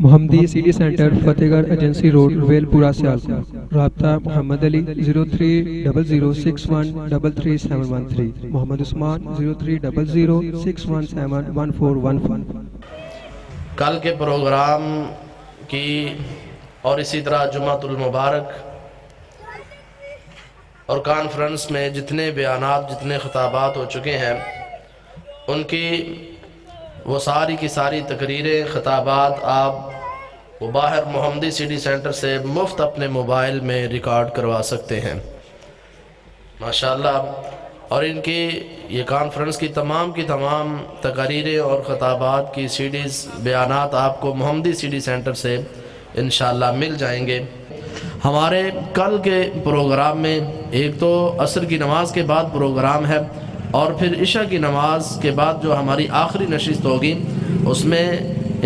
محمدی C D centre فتح گڑھ agency road well پورا سیالکوٹ. رابطہ محمدعلی 0300613373 محمد عثمان 030061711415. کل کے پروگرام کی اور اسی طرح جمعۃ المبارک اور کانفرنس میں جتنے بیانات جتنے خطابات ہو چکے ہیں ان کی وہ ساری کی ساری تقریریں خطابات آپ وہ باہر محمدی سی ڈی سنٹر سے مفت اپنے موبائل میں ریکارڈ کروا سکتے ہیں ماشاءاللہ. اور ان کی یہ کانفرنس کی تمام تقریریں اور خطابات کی سی ڈیز بیانات آپ کو محمدی سی ڈی سنٹر سے انشاءاللہ مل جائیں گے. ہمارے کل کے پروگرام میں ایک تو عصر کی نماز کے بعد پروگرام ہے اور پھر عشاء کی نماز کے بعد جو ہماری آخری نشست ہوگی اس میں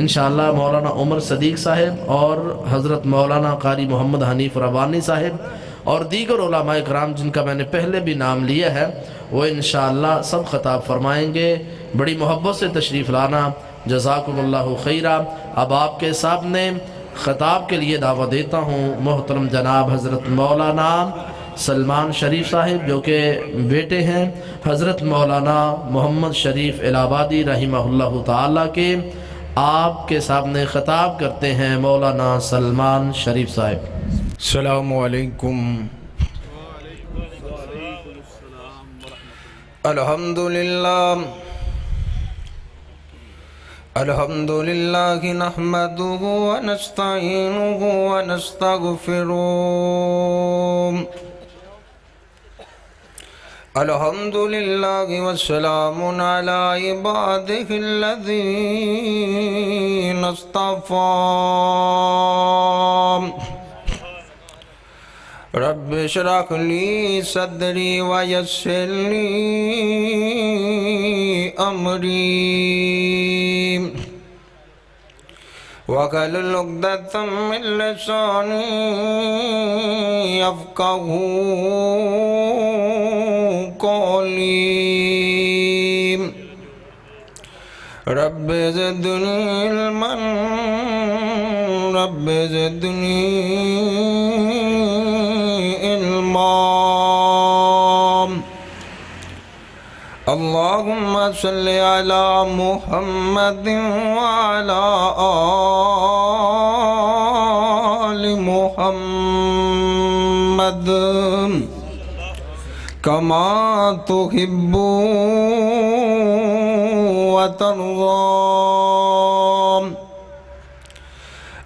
انشاءاللہ مولانا عمر صدیق صاحب اور حضرت مولانا قاری محمد حنیف ربانی صاحب اور دیگر علماء کرام جن کا میں نے پہلے بھی نام لیا ہے وہ انشاءاللہ سب خطاب فرمائیں گے. بڑی محبت سے تشریف لانا. جزاکم اللہ خیرہ. اب آپ کے سامنے خطاب کے لیے دعوت دیتا ہوں محترم جناب حضرت مولانا سلمان شریف صاحب جو کہ بیٹے ہیں حضرت مولانا محمد شریف الہابادی رحمہ اللہ تعالیٰ کے. آپ کے سامنے خطاب کرتے ہیں مولانا سلمان شریف صاحب. السلام علیکم. الحمدللہ نحمده ونستعینه ونستغفره. الحمدللہ والسلام علی عباده الذین اصطفى. رب اشرح لي صدري ويسر لي أمري واحلل عقدة من لساني يفقهوا قولي. رب زدني علما رب زدني اللہم صلی علی محمد وعلی آل محمد کما تحب وترضى.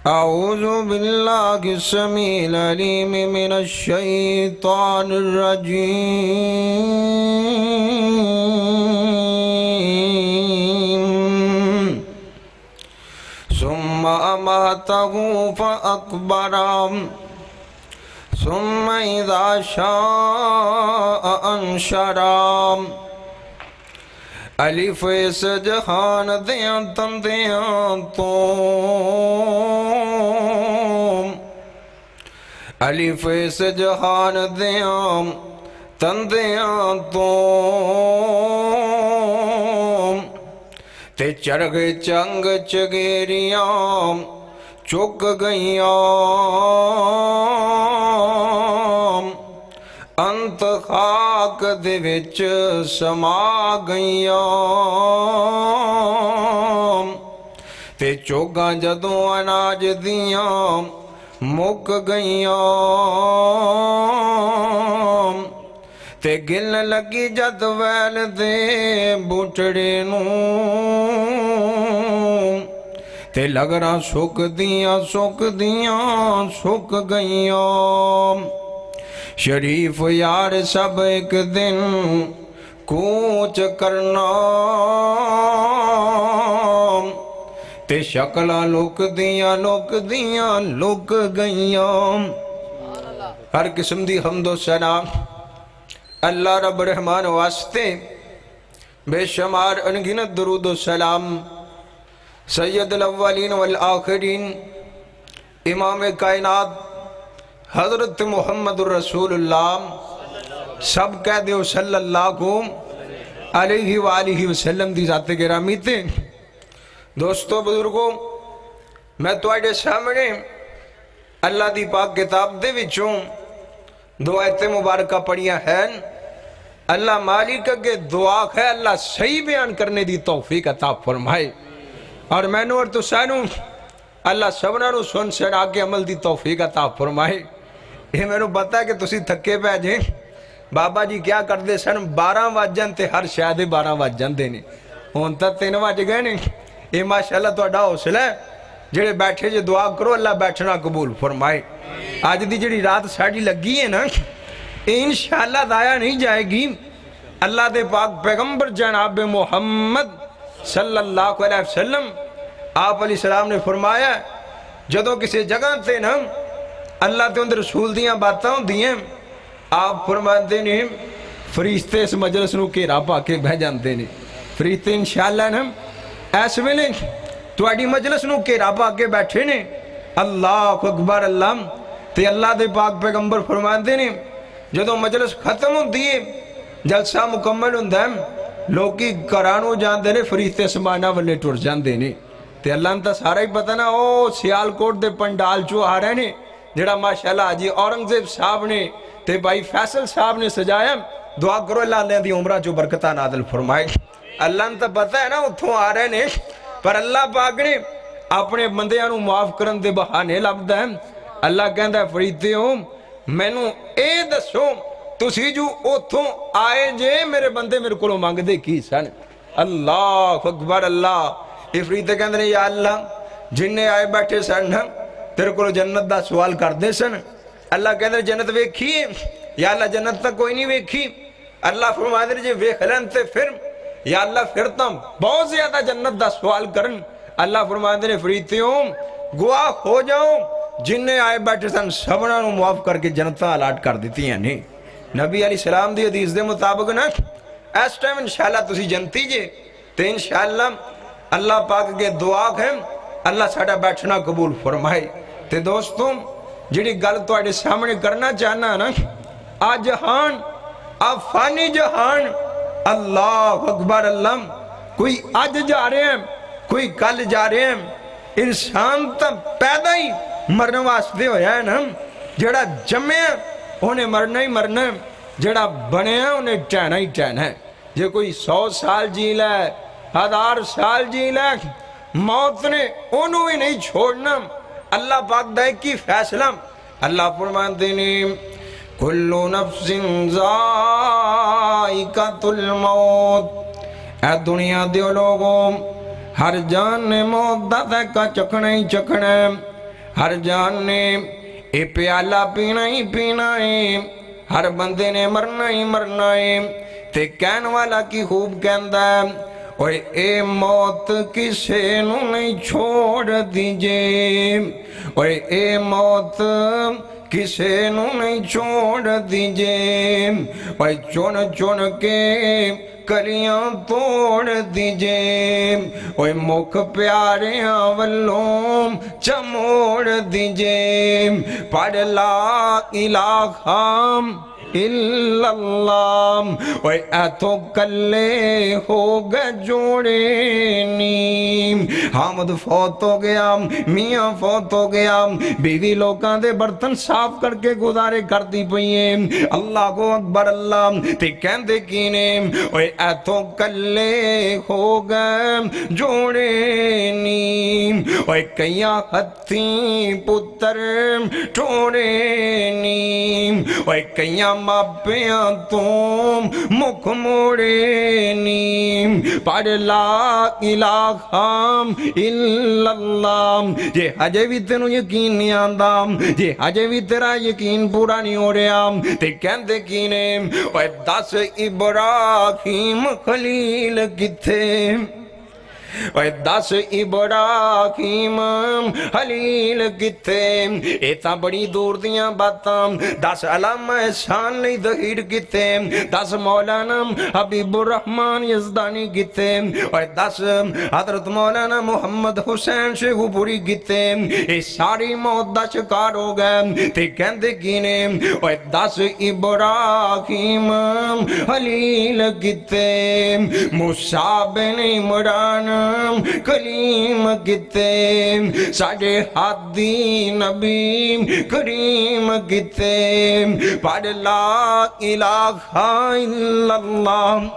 اعوذ باللہ السمیع العلیم من الشیطان الرجیم. ثم اماتہ فاقبرہ ثم اذا شاء انشرہ. الف اس جہان دیاں تندیاں تو الف اس جہان دیاں تندیاں تو تے چرغ چنگ چگیریاں چک گئیاں. انت خاک دے وچ سما گئیاں تے چوگاں جدوں اناج دیاں مک گئیاں تے گل لگی جد ویل دے بوٹڑے نوں تے لگراں سک دیاں سک گئیاں. شریف یار سب ایک دن کوچ کرنا تے شکلاں لک گئیاں. ہر قسم دی حمد و ثنا اللہ رب رحمان واسطے بے شمار انگنت درود و سلام سید الاولین والآخرین امام کائنات حضرت محمد الرسول اللہ سب کہہ دیو صلی اللہ علیہ وآلہ وسلم دی ذات گرامی تے. دوستو بزرگوں میں تواڈے سامنے اللہ دی پاک کتاب دے وچوں دو آیتیں مبارکہ پڑھیاں ہیں. اللہ مالک اگے دعا ہے اللہ صحیح بیان کرنے دی توفیق عطا فرمائے اور میں نو اور تسانو اللہ سبنا نو سن سنا کے عمل دی توفیق عطا فرمائے. یہ میں نو پتا ہے کہ تسی تھکے پہ جیں بابا جی کیا کر دے سن 12 وجن تے ہر شاید 12 وجن دے نے ہون تا 3 وج گئے نے. یہ ماشاءاللہ تہاڈا حوصلہ ہے جڑے بیٹھے جے دعا کرو اللہ بیٹھنا قبول فرمائے. آج دی جڑی رات ساڑی لگی ہے نا انشاءاللہ ضائع نہیں جائے گی. اللہ دے پاک پیغمبر جناب محمد صلی اللہ علیہ وسلم آپ علیہ السلام نے فرمایا جدوں کسی جگہ تے نا اللہ تے اندر رسول دیاں باتاں ہوندیاں آپ فرماتے نے فرشتے اس مجلس نو گھیرا پا کے بہ جاندے نے. فرشتے انشاءاللہ نا اس ویلے تواڈی مجلس نو گھیرا پا کے بیٹھے نے. اللہ اکبر. اللہ تے اللہ دے پاک پیغمبر فرماندے نے جدوں مجلس ختم ہوندی ہے جلسہ مکمل ہوندا ہے لوکی گھرانوں جاندے نے فرشتے سمانا والے ٹر جاندے نے. تے اللہ نے تا سارا ہی پتہ نا او سیالکوٹ دے پنڈال چوں آ رہے نے جڑا ماشاءاللہ حاجی اورنگزیب صاحب نے تے بھائی فیصل صاحب نے سجایا. دعا کرو اللہ علیہ دی عمرہ جو برکتہ نازل فرمائے. اللہ نے تا پتہ ہے نا اتھوں آ رہے نے پر اللہ پاک نے اپنے بندیاں نو معاف کرن دے بہانے لبدا ہے. اللہ کہندا ہے فرشتیو مینوں اے دسو تسی جو اتھوں آئے جے میرے بندے میرے کولوں مانگ دے کی سن. اللہ اکبر. اللہ یہ فرشتے کہندے نے یا اللہ جننے آئے بیٹھے سن تیرے کولوں جنت دا سوال کر دے سن. اللہ کہندے جنت ویکھی یا اللہ جنت تک کوئی نہیں ویکھی. اللہ فرماتے ہیں جے ویکھ لین تے پھر یا اللہ پھر تم بہت زیادہ جنت دا سوال کرن. اللہ فرماتے ہیں فرشتیوں گواہ ہو جاؤ جننے آئے بیٹھے سن سبنا نو معاف کر کے جنتاں الاٹ کر دیتی ہیں. نہیں نبی علیہ السلام دی حدیث دے مطابق نا اس ٹائم انشاءاللہ تسی جنتی جے تے انشاءاللہ اللہ پاک کے دعا ہے اللہ ساڑا بیٹھنا قبول فرمائے. تے دوستوں جڑی گل تواڈے سامنے کرنا چاہنا نا آ جہان آ فانی جہان اللہ اکبر. اللہ کوئی آج جا رہے ہیں کوئی کل جا رہے ہیں. انسان تا پیدا ہی مرنے واسطے ہویا ہے نا. جڑا جمعے انہیں مرنا ہی مرنا ہے جڑا بنے ہیں انہیں ٹہنا ہی ٹہنا ہے. جے کوئی 100 سال جی لے 1000 سال جی لے موت نے انہوں ہی نہیں چھوڑنا. اللہ پاک دائے کی فیصلہ. اللہ فرماتے ہیں کل نفس ذائقۃ الموت. اے دنیا دیو لوگوں ہر جان نے موت دا ذائقہ چکھنا ہی چکھنا ہے. ہر جان نے اے پیالہ پینا ہی پینا ہے. ہر بندے نے مرنا ہی مرنا ہے. تے کہن والا کی خوب کہندا ہے اور اے موت کسے نو نہیں چھوڑ دیجے. اور اے موت کسے نو نہیں چھوڑ دیجے. اور چن چن کے کلیاں توڑ دیجے. اور مکھ پیاریاں والوں چموڑ دیجے. پڑھ لا الہ الا اللہ. اور ایتھو کلے ہو گئے جوڑے نیم. حامد فوت ہو گیا میاں فوت ہو گیا بیوی لوکاں دے برتن صاف کر کے گزارے کرتی پئیے. اللہ کو اکبر. اللہ تے کہندے کینے اور ایتھو کلے ہو گئے جوڑے نیم. اور کئیاں ہتھیں پتر ٹوڑے نیم. اور کئیاں ماپیاں تم مکھ موڑے نیم. پڑھ لا الہ الا اللہ. یہ ہجے بھی تینوں یقین نہیں آندا یہ ہجے بھی تیرا یقین پورا نہیں ہو رہا تے کہندے کینے اور 10 ابراہیم خلیل کتھے. اور 10 ابراہیم خلیل کتے. اے تا بڑی دور دیاں باتاں. 10 علامہ احسان لئی ظہیر کتے. 10 مولانا حبیب الرحمن یزدانی کتے. اور 10 حضرت مولانا محمد حسین شیخ پوری کتے. اے ساری موت دا شکار ہو گئے تے کہندے کینے اور 10 ابراہیم خلیل کتے. موسیٰ بن عمران کلیم کتے ساڑے ہادی نبی کریم کتے پڑھ لا الہ الا اللہ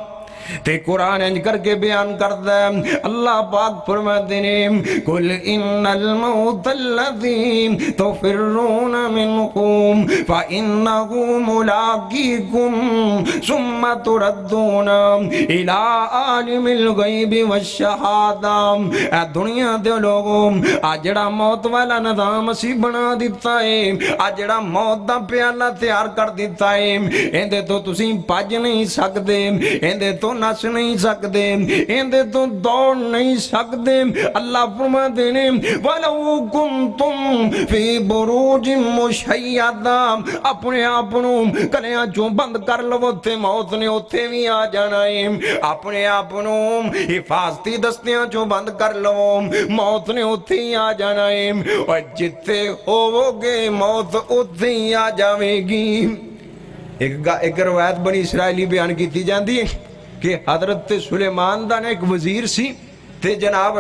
تے قرآن انج کر کے بیان کرتا ہے اللہ پاک فرماتے ہیں قل ان الموت الذی تفرون منکم فإنہ ملاقیکم ثم تردون الی عالم الغیب والشہادہ۔ اے دنیا دے لوگوں آج جڑا موت والا نظام اسی بنا دیتا ہے، آج جڑا موت دا پیالہ تیار کر دیتا ہے، اندے تو تسی پج نہیں سکدے، اندے تو نس نہیں سکدے، اندے تو دوڑ نہیں سکدے۔ اللہ فرماتے ہیں وَلَوْ كُنْتُمْ فِي بُرُوجٍ مُشَيَّدَةٍ اپنے آپنوں کلیاں چوں بند کر لو تے موت نے اتھے بھی آ جانا ہے، اپنے آپنوں حفاظتی دستیاں چوں بند کر لو موت نے اتھے ہی آ جانا ہے، اور جتے ہوو گے موت اتھے ہی آ جاوے گی۔ ایک روایت بنی اسرائیلی بیان کی تھی جاندی ہے کہ حضرت سلیمان دا نے ایک وزیر سی تے جناب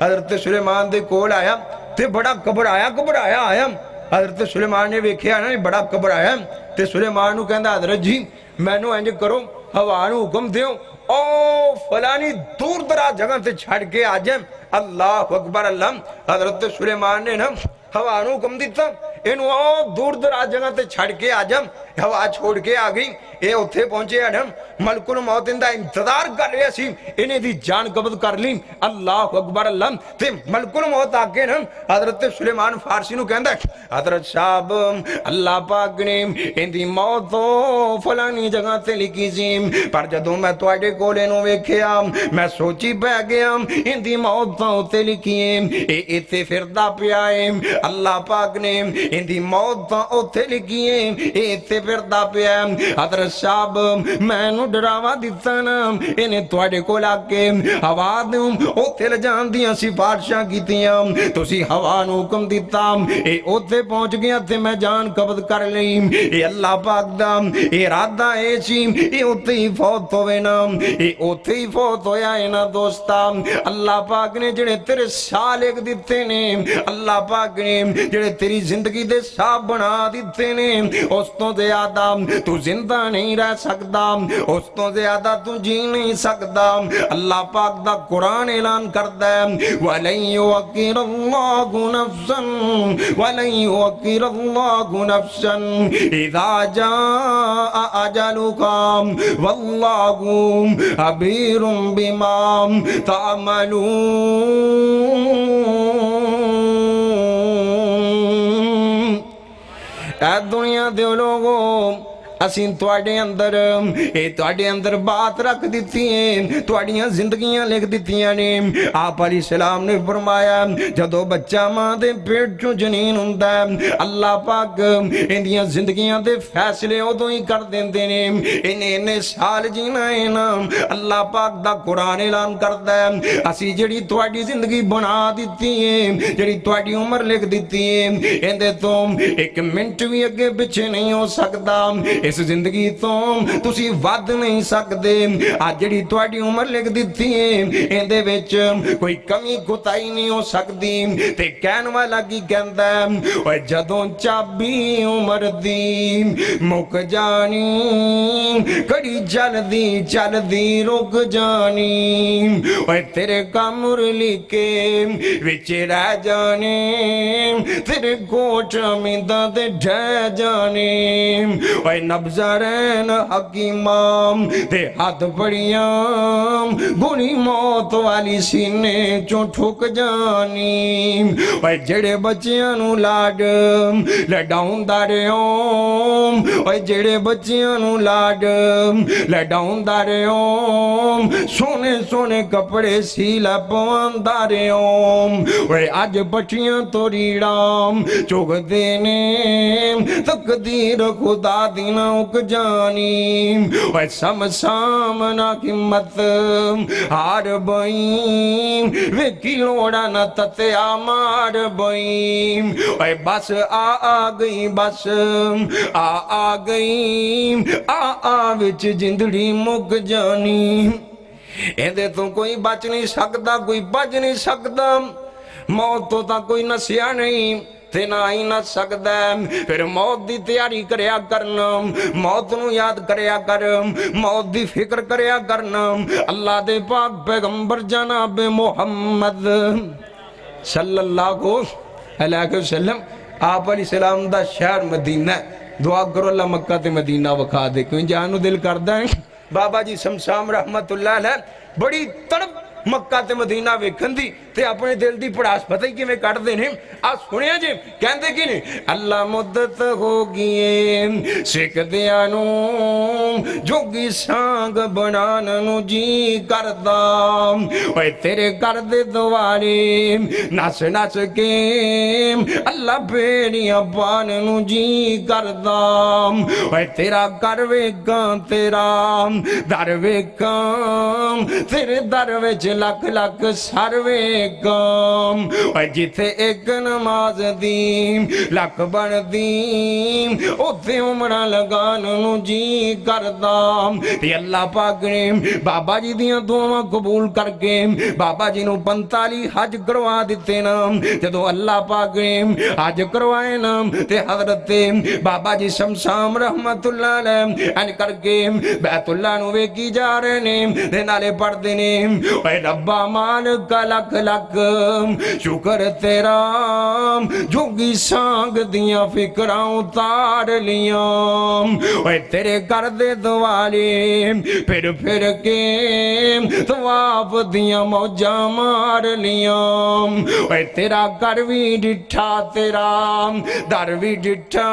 حضرت سلیمان دے کول آیا تے بڑا گھبرایا آیا۔ حضرت سلیمان نے ویکھیا نا بڑا گھبرایا تے سلیمان نو کہندا حضرت جی مینوں انج کرو ہوا نو حکم دیو او فلانی دور دراز جگہ تے چھڑ کے آ جائیں۔ اللہ اکبر اللہ۔ حضرت سلیمان نے نا ہوا نو حکم دیتا انہوں او دور دراز جگہ تے چھڑ کے آ جائیں۔ ہوا چھوڑ کے آ گئی، اے اتھے پہنچے ہیں ملک الموت اندہ انتظار کر رہے سی انہیں دی جان قبض کر لی۔ اللہ اکبر اللہ۔ تے ملک الموت آگے نا حضرت سلیمان فارسی نو کہندا ہے حضرت صاحب اللہ پاک نے ان دی موت فلانی جگہ تے لکھی سی، پر جدوں میں تواڈے کولے نو ویکھیا میں سوچی پہ گیا ان دی موت تے لکھی ہے اے ایتھے پھردا پیا ہے۔ اللہ پاک نے ان دی موت اتھے لکھی ہے اے ایتھے پھردا پیا ہے۔ حضرت صاحب میں نو ڈراوا دیتا نا انہیں تواڈے کول آ کے ہوا دوں اوتھے لجان دیاں سفارشاں کیتیاں، تسی ہوا نو حکم دیتا اے اوتھے پہنچ گیا تے میں جان قبض کر لئی۔ اے اللہ پاک دا ارادہ اے سی اے اوتھے ہی فوت ہوئے نا، اے اوتھے ہی فوت ہویا ہے نا دوستا۔ اللہ پاک نے جڑے تیرے ساہ لکھ دیتے نے، اللہ پاک نے جڑے تیری زندگی دے ساہ بنا دیتے نے، اس تو زیادہ تو زندہ نہیں رہ سکتا، اس تو زیادہ تو جی نہیں سکتا۔ اللہ پاک دا قرآن اعلان کرتا ہے وَلَن يُؤَخِّرَ اللَّهُ نَفْسًا وَلَن يُؤَخِّرَ اللَّهُ نَفْسًا إِذَا جَاءَ أَجَلُهَا وَاللَّهُ خَبِيرٌ بِمَا تَعْمَلُونَ۔ اے دنیا دے لوگوں اسیں تواڈے اندر بات رکھ دیتی ہیں، تواڈیاں زندگیاں لکھ دیتیاں نے۔ آپ علیہ السلام نے فرمایا جدو بچہ ماں دے پیٹ چوں جنین ہوندا ہے اللہ پاک اندیاں زندگیاں دے فیصلے ادوں ہی کر دیندے نے۔ انہیں سال جینا ہے نا اللہ پاک دا قرآن اعلان کردا ہے اسی جڑی تواڈی زندگی بنا دیتی ہے، جڑی تواڈی عمر لکھ دیتی ہے، اندے تو ایک منٹ بھی اگے پیچھے نہیں ہو سکتا، اس زندگی تو تسی ود نہیں سکدے۔ آج جڑی تواڈی عمر لکھ دیتی ہے اندے وچ کوئی کمی کوتاہی نہیں ہو سکتی۔ تے کہن والا کی کہندا ہے اوے جدوں چابی عمر دی مک جانی کڑی چل دی رک جانی، اوے تیرے کمر لکھے وچ رہ جانے، تیرے کوٹ امیداں تے ڈھہ جانے، اوے نبزرین حکیمام تے ہاتھ پڑیاں گنی موت والی سینے چوں ٹھک جانی، اوے جڑے بچیاں نو لاڈ لڈاؤں دارے اوم، اوے جڑے بچیاں نو لاڈ لڈاؤں دارے اوم، سونے سونے کپڑے سیلا پوان دارے اوم، اوے آج بچیاں تو ریڑام چوک دینے تقدیر خدا دینا اک جانی، اوے سامنا قیمت ہار بئیم ویکی لوڑا نہ تتیا مار بئیم، اوے بس آ گئی بس آ گئی آ وچ جندڑی مک جانی۔ ایندے تو کوئی بچ نہیں سکتا، کوئی بچ نہیں سکتا، موت تو تا کوئی نسیا نہیں تے نہ ہی نہ سکتا ہے۔ پھر موت دی تیاری کریا کرنا، موت نو یاد کریا کر، موت دی فکر کریا کرنا۔ اللہ دے پاک پیغمبر جناب محمد صلی اللہ علیہ وسلم آپ علیہ السلام دا شہر مدینہ ہے۔ دعا کرو اللہ مکہ تے مدینہ وکھا دے، کیوں جانو دل کردہ ہے۔ بابا جی شمشام رحمت اللہ علیہ بڑی تڑپ مکہ تے مدینہ ویکھن دی تے اپنے دل دی پڑاس پتہ ہی کیویں کٹ دے نے۔ آ سنیا جی کہندے کی نے اللہ مدت ہو گئی سکھ دیاں نو جوگی سانگ بنان نو جی کردا، اوے تیرے کر دے دوارے نس نس کے اللہ بھیڑیاں پان نو جی کردا، اوے تیرا کر ویکھاں تیرا در ویکھاں تیرے در وچ لکھ لکھ سر ویکھاں، اوے جتھے ایک نماز دی لکھ بن دی اوتھے عمرہ لگان نو جی کردا۔ تے اللہ پاک نے بابا جی دیاں دعاواں قبول کر کے بابا جی نو 45 حج کروا دیتے نا۔ جدو اللہ پاک نے حج کروائے نا تے حضرت بابا جی شمشام رحمت اللہ علیہ ان کر کے بیت اللہ نو ویکھی جا رہے نے تے نالے پڑھ دے نے اے ربا مالک لکھ لکھ شکر تیرا جوگی سانگ دیاں فکراں اتار لیاں، اے تیرے کر دے دوالے پھر پھر کے طواف دیاں موجاں مار لیاں، اے تیرا کر بھی ڈٹھا تیرا در بھی ڈٹھا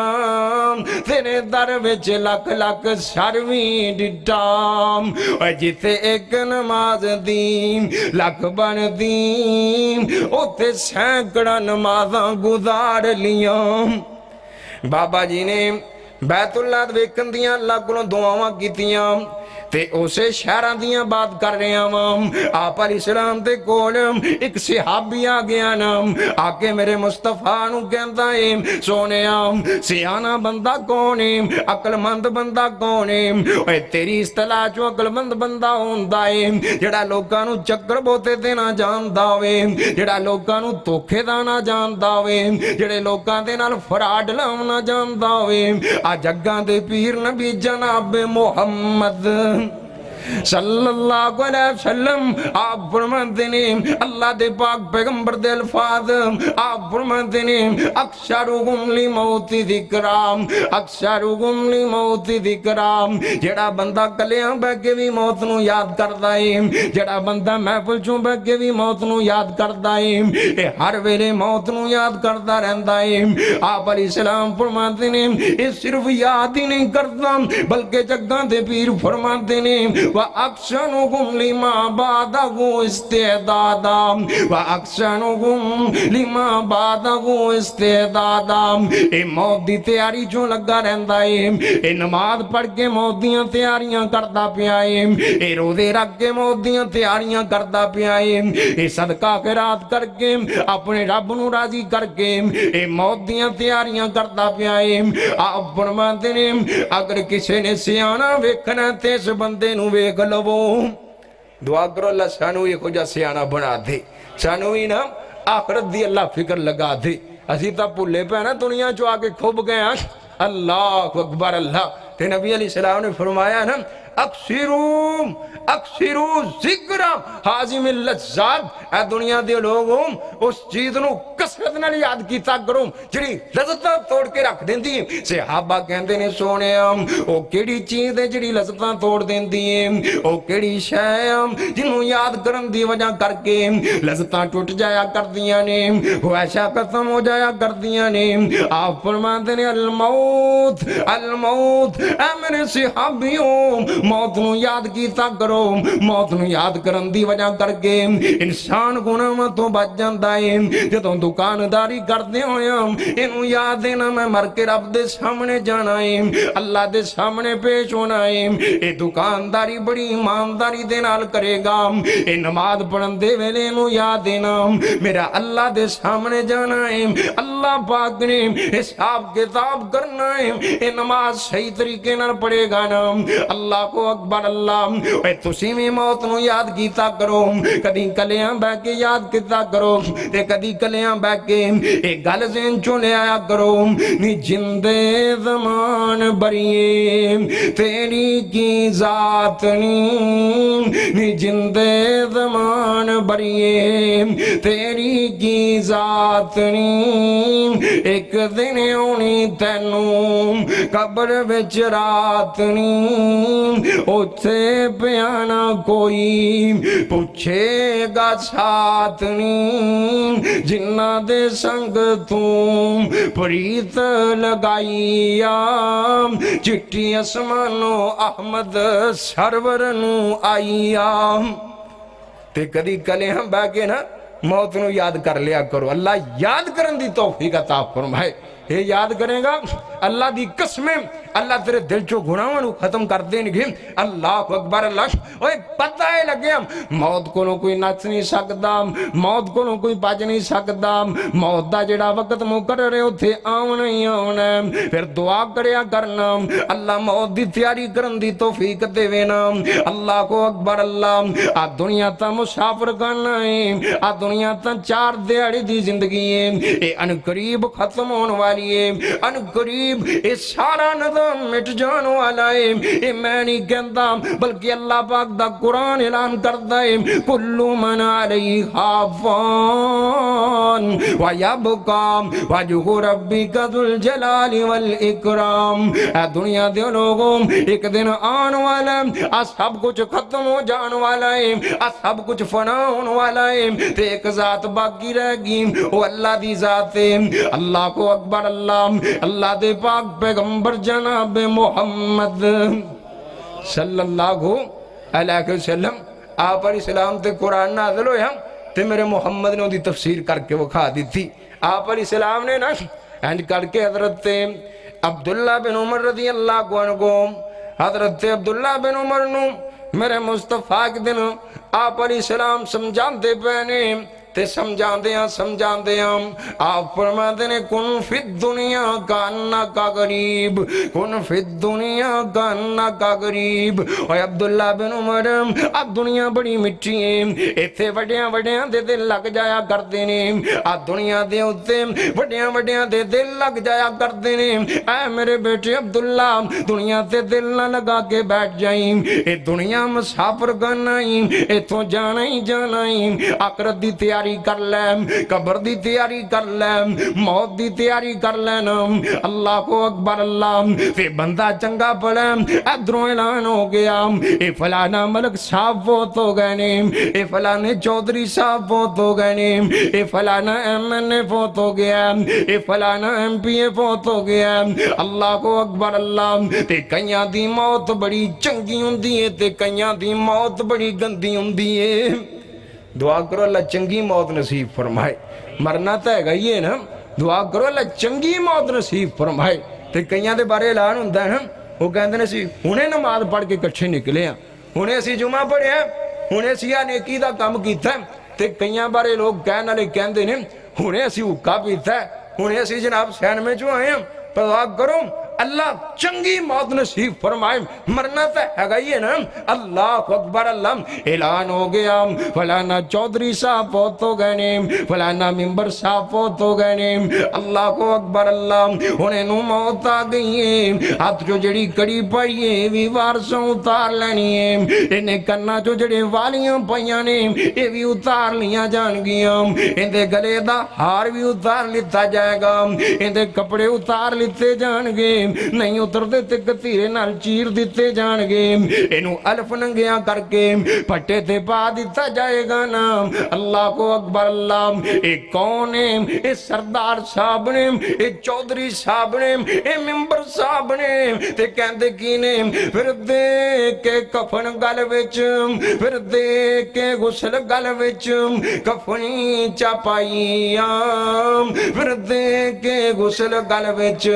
تیرے در وچ لکھ لکھ سر بھی ڈٹھا، اے جتے ایک نماز دی لکھ بن دی اوتے سینکڑا نمازاں گزار لیاں۔ بابا جی نے بیت اللہ ویکھن دیاں اللہ کولوں دعاواں کیتیاں تے اسے شہران دیاں بات کر رہے ہیں۔ آپ علیہ السلام تے کول ایک صحابی آ گیا نا، آکے میرے مصطفیٰ نو کہندا ہے سونیا سیانا بندہ کون ہے، عقل مند بندہ کون ہے؟ اے تیری اصطلاح چو عقل مند بندہ ہوندا ہے جڑا لوکاں نو چکر بوتے تے نہ جاندا ہوئے، جڑا لوکاں نو دھوکے دا نہ جاندا ہوئے، جڑے لوکاں دے نال فراڈ لاونا جاندا ہوئے۔ آ جگاں دے پیر نبی جناب محمد صلی اللہ علیہ وسلم آپ فرماتے ہیں، اللہ دے پاک پیغمبر دے الفاظ آپ فرماتے ہیں اکثرهم لموت ذکرام، اکثرهم لموت ذکرام۔ جڑا بندہ کلیاں بہ کے بھی موت نو یاد کردا ہے، جڑا بندہ محفل چوں بہ کے بھی موت نو یاد کردا ہے، اے ہر ویلے موت نو یاد کردا رہندا ہے۔ آپ علیہ السلام فرماتے ہیں اے صرف یاد ہی نہیں کردا بلکہ جگاں دے پیر فرماتے ہیں وَأَكْسَنُهُمْ لِمَا بَعْدَهُ اسْتِعْدَادًا، وَأَكْسَنُهُمْ لِمَا بَعْدَهُ اسْتِعْدَادًا۔ اے موت دی تیاری جو لگا رہندا ہے، اے نماز پڑھ کے موت دیاں تیاریاں کردا پیا ہے، اے روزے رکھ کے موت دیاں تیاریاں کردا پیا ہے، اے صدقہ خیرات کر کے اپنے رب نو راضی کر کے اے موت دیاں تیاریاں کردا پیا ہے۔ آپ فرماتے ہیں اگر کسی نے سیانا ویکھنا تے اس بندے نو ویکھ لو۔ دعا کرو اللہ سانو یہ کچھ سیانا بنا دے، سانو ہی نا آخرت دی اللہ فکر لگا دے۔ اسی تا پھولے پہ نا دنیا جو آگے کھوب گئے ہیں۔ اللہ اکبر اللہ تے نبی علیہ السلام نے فرمایا نا اکثرو ذکر حازم اللذات، اے دنیا دے لوگوں اس چیز نو کسرت نال یاد کیتا کرو جڑی لذتاں توڑ کے رکھ دیندی ہے۔ صحابہ کہندے نے سونے او کیڑی چیز ہے جڑی لذتاں توڑ دیندی ہے، او کیڑی شے جنوں یاد کرن دی وجہ کر کے لذتاں ٹوٹ جایا کردیاں نے، خواہشاں ختم ہو جایا کردیاں نے۔ آپ فرماتے ہیں الموت الموت، اے میرے صحابیوں موت نو یاد کیتا کرو، موت نو یاد کرن دی وجہ کر کے انسان گناہاں تو بچ جاندا ہے۔ جدوں دکانداری کردے ہوئے اینو یاد دینا میں مر کے رب دے سامنے جانا ہے، اللہ دے سامنے پیش ہونا ہے۔ اے دکانداری بڑی ایمانداری دے نال کرے گا، اے نماز پڑھن دے ویلے اینو یاد دینا میرا اللہ دے سامنے جانا ہے، اللہ پاک نے حساب کتاب کرنا ہے۔ اے نماز صحیح طریقے نال پڑھے گا نا اللہ کو اکبر اللہ اے تسی بھی موت نو یاد کیتا کرو کدی کلیاں بہ کے یاد کیتا کرو تے کدی کلیاں بہ کے ایک گل ذہن چوں لے آیا کرو نی جندے زمان بریے تیری کی ذات نی جندے زمان بریے تیری کی ذات نی ایک دن ہونی تینوں قبر وچ رات نی اوتھے پیانا کوئی پوچھے گا ساتھ نی جنہ دے سنگ توں پریت لگائی چٹی اسمانو احمد سرور نو آئی تے کدی کلے ہم بہ کے نا موت نو یاد کر لیا کرو اللہ یاد کرن دی توفیق عطا فرمائے یہ یاد کریں گا اللہ دی قسمیں اللہ تیرے دل چو گناہوں نو ختم کر دیں گے اللہ اکبر اللہ اوہ پتہ ہے لگے موت کو نو کوئی نچ نہیں سکتا موت کو نو کوئی بج نہیں سکتا موت دا جڑا وقت مقرر ہے اتھے آونا ہی آونا ہے پھر دعا کریا کرنا اللہ موت دی تیاری کرن دی توفیق دے وینا اللہ کو اکبر اللہ آ دنیا تا مسافر کرنا ہے آ دنیا تا 4 دیہڑی دی زندگی ہے اے ان قریب ختم ہونے والی ہے ان قریب اے سارا نظام مٹ جان والا ہے اے میں نہیں کہتا بلکہ اللہ پاک دا قرآن اعلان کرتا ہے کل من علیہا فان ویبقى وجہ ربک ذو الجلال والاکرام اے دنیا دے لوگوں ایک دن آن والا ہے سب کچھ ختم ہو جان والا ہے سب کچھ فنا ہونے والا ہے تے ایک ذات باقی رہ گی وہ اللہ دی ذات ہے اللہ کو اکبر اللہ دے پاک پیغمبر جناب محمد صلی اللہ علیہ وسلم آپ علیہ السلام تے قرآن نازل ہویا تے میرے محمد نے دی تفسیر کر کے وہ کھا دی تھی آپ علیہ السلام نے نا اینڈ کر کے حضرت عبداللہ بن عمر رضی اللہ عنہ کو حضرت عبداللہ بن عمر نو میرے مصطفیٰ کے دن آپ علیہ السلام سمجھان دے پہنے تے سمجھان دے آپ فرما دینے کن فی الدنیا کاننا کا غریب کن فی الدنیا کاننا کا غریب اور عبداللہ بن عمر اب دنیا بڑی مٹی ہے ایتھے وڈیاں دے دل لگ جایا کر دینے اب دنیا دے ہوتے وڈیاں دے دل لگ جایا کر دینے اے میرے بیٹے عبداللہ دنیا تے دل نہ لگا کے بیٹھ جائیں اے دنیا مسافر کرنا ہی ایتھوں جانا ہی آخرت دی تیاری کر لیں قبر دی تیاری کر لیں موت دی تیاری کر لینا اللہ کو اکبر اللہ پھر بندہ چنگا پڑے ادھروں اعلان ہو گیا اے فلانا ملک صاحب فوت ہو گئے نیم اے فلانے چودھری صاحب فوت ہو گئے نیم اے فلانا ایم این اے فوت ہو گیا اے فلانا ایم پی اے فوت ہو گیا اللہ کو اکبر اللہ تے کئیاں دی موت بڑی چنگی ہوندی ہے تے کئیاں دی موت بڑی گندی ہوندی ہے دعا کرو اللہ چنگی موت نصیب فرمائے مرنا تا ہے گئی ہے نا دعا کرو اللہ چنگی موت نصیب فرمائے تے کئیاں دے بارے اعلان ہوندہ ہے نا وہ کہندے نے سی انہیں نماز پڑھ کے کچھے نکلے ہیں انہیں سی جمعہ پڑھے ہیں انہیں سی نیکی دا کام کیتا ہے تے کئیاں بارے لوگ کہنے لے کہندے نے انہیں سی حکا پیتا ہے انہیں سی جناب سین میں جو آئے ہیں پر دعا کرو اللہ چنگی موت نصیب فرمائے مرنا تا ہے گئی ہے نا اللہ اکبر اللہ اعلان ہو گیا فلانا چودھری صاحب فوت ہو گئے نیم فلانا ممبر صاحب فوت ہو گئے نیم اللہ کو اکبر اللہ انہیں نو موت آ گئی ہے ہاتھ جو جڑی کڑی پائیے وی وارسوں اتار لینی ہے انہیں کرنا جو جڑے والیاں پائیاں نیم یہ بھی اتار لیاں جان گیا اندے گلے دا ہار بھی اتار لیتا جائے گا اندے کپڑے اتار لیتے جان گے نہیں اتر دیتے کتیرے نال چیر دیتے جان گے انہوں الف ننگیاں کر کے پٹے تے پا دیتا جائے گا نا اللہ کو اکبر اللہ اے کون ہے اے سردار صاحب نے اے چودھری صاحب نے اے ممبر صاحب نے تے کہندے کی نے پھر دے کے کفن گل وچ پھر دے کے غسل گل وچ کفنی چاپائیاں پھر دے کے غسل گل وچ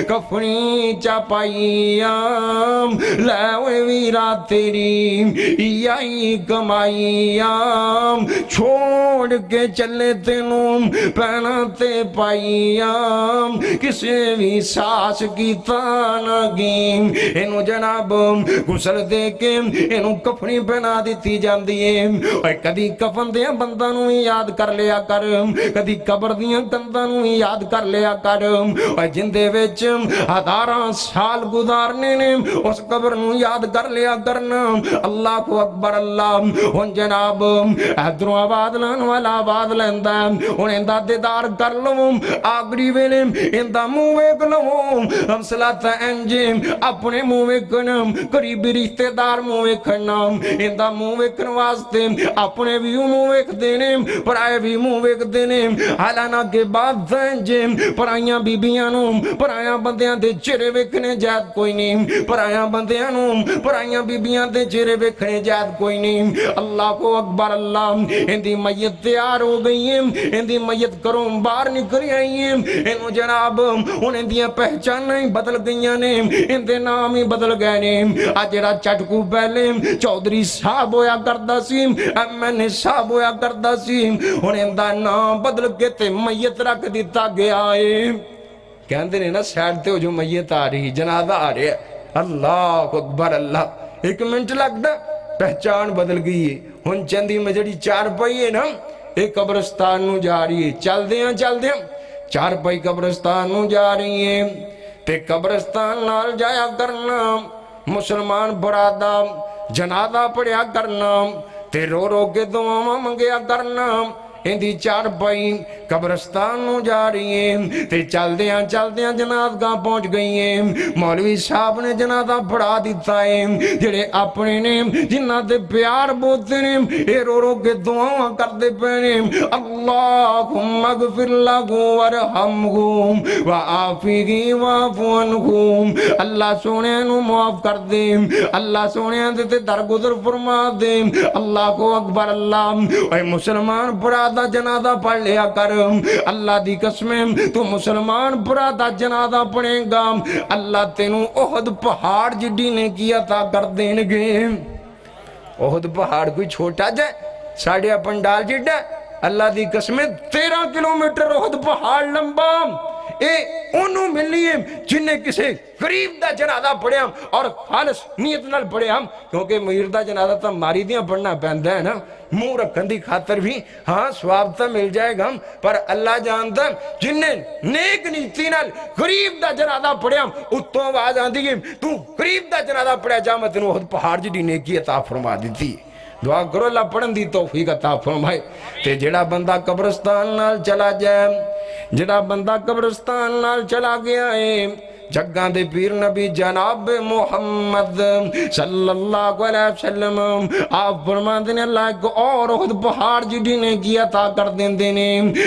کفنی کفنی چاپائیام لے ویرا تیری یہی کمائیام چھوڑ کے چلے تینوں پہناتے پائیام کسی بھی ساس کی تانگیم انہوں جناب غسل دے کے انہوں کفنی پہنا دیتی جان دیئے اور کدی کفن دیا بندہ نو یاد کر لیا کر کدی قبر دیا کندہ نو یاد کر لیا کر اور جندے ویچ ہزاراں سال گزارنے نے اس قبر نو یاد کر لیا کرنا اللہ کو اکبر اللہ ان جناب ادھروں آباد لان والا آباد لیندہ انہیں دا دیدار کر لوں آگری ویلے اندہ موے کلوں ہم صلاة انجے اپنے موے کنم قریبی رشتہ دار موے کنم اندہ موے کن واسطے اپنے بھی موے دینے پرائے بھی موے دینے حالانہ کے بعد انجے پرائیاں بی بیانوں پرائیاں بندیاں دے چرے وکھنے جات کوئی نہیں پرائیاں بندیانوں پرائیاں بی بیاں دے چرے وکھنے جات کوئی نہیں اللہ کو اکبر اللہ اندی میت تیار ہو گئی ہیں اندی میت کروں باہر نکری آئی ہیں انہوں جناب انہیں دیا پہچان نہیں بدل گئیاں نے اندے نام ہی بدل گئے نے آجرہ چٹکو پہلے چودری صاحب ہویا کردہ سی میں صاحب ہویا کردہ سی انہیں دا نام بدل کے تے میت رکھ دیتا گیا ہے کہندے نے نا سیڑتے ہو جو میت آ رہی جنازہ آ رہے اللہ اکبر اللہ ایک منٹ لگتا پہچان بدل گئی ہے ہن چندی میں جڑی چار پائی ہے نا ایک قبرستان نو جا رہی ہے چل دیاں چار پائی قبرستان نو جا رہی ہے تے قبرستان نال جایا کرنا مسلمان برادہ جنازہ پڑھیا کرنا تے رو رو کے دعا منگیا کرنا اندھی چار پائی قبرستان نو جا رہی ہیں تے چل دیاں جنازگاہ پہنچ گئی ہیں مولوی صاحب نے جنازہ پڑھا دیتا ہے جڑے اپنے نے جنہ تے پیار بوتے نے اے رو رو کے دعاں کر دے پہنے اللہم اغفر لہو ورحمہم وعافیہ وعفو عنہم اللہ سونے نو معاف کر دے اللہ سونے تے درگزر فرما دے اللہ کو اکبر اللہ اے مسلمان برادہ جنازہ پڑھ لیا کر اللہ دی قسمیں تو مسلمان برادہ جنازہ پڑھیں گا اللہ تینوں احد پہاڑ جڈی نے کیا تھا کر دین گے احد پہاڑ کوئی چھوٹا جائے ساڑھے پنڈال جڈا اللہ دی قسمیں 13 کلومیٹر احد پہاڑ لمبا اے انہوں ملیے جنہیں کسے قریب دا جنازہ پڑھے ہم اور خالص نیت نال پڑھے ہم کیونکہ مہیر دا جنازہ تا ماری دیاں پڑھنا پہندہ ہے نا منہ رکھن دی خاطر بھی ہاں سواب تا مل جائے گا پر اللہ جانتا جنہیں نیک نیتی نال قریب دا جنازہ پڑھے ہم اتوں آواز آن دی تو قریب دا جنازہ پڑھے جا میں تنوں خود پہاڑ جی نیکی عطا فرما دیتی دعا کرو اللہ پڑھن دی توفیق عطا فرمائے تے جڑا بندہ قبرستان نال چلا جائے جڑا بندہ قبرستان نال چلا گیا ہے جگہ دے پیر نبی جناب محمد صلی اللہ علیہ وسلم آپ فرمان دینے اللہ کو اور خود پہاڑ جڑی نے کیا تھا کر دین دینے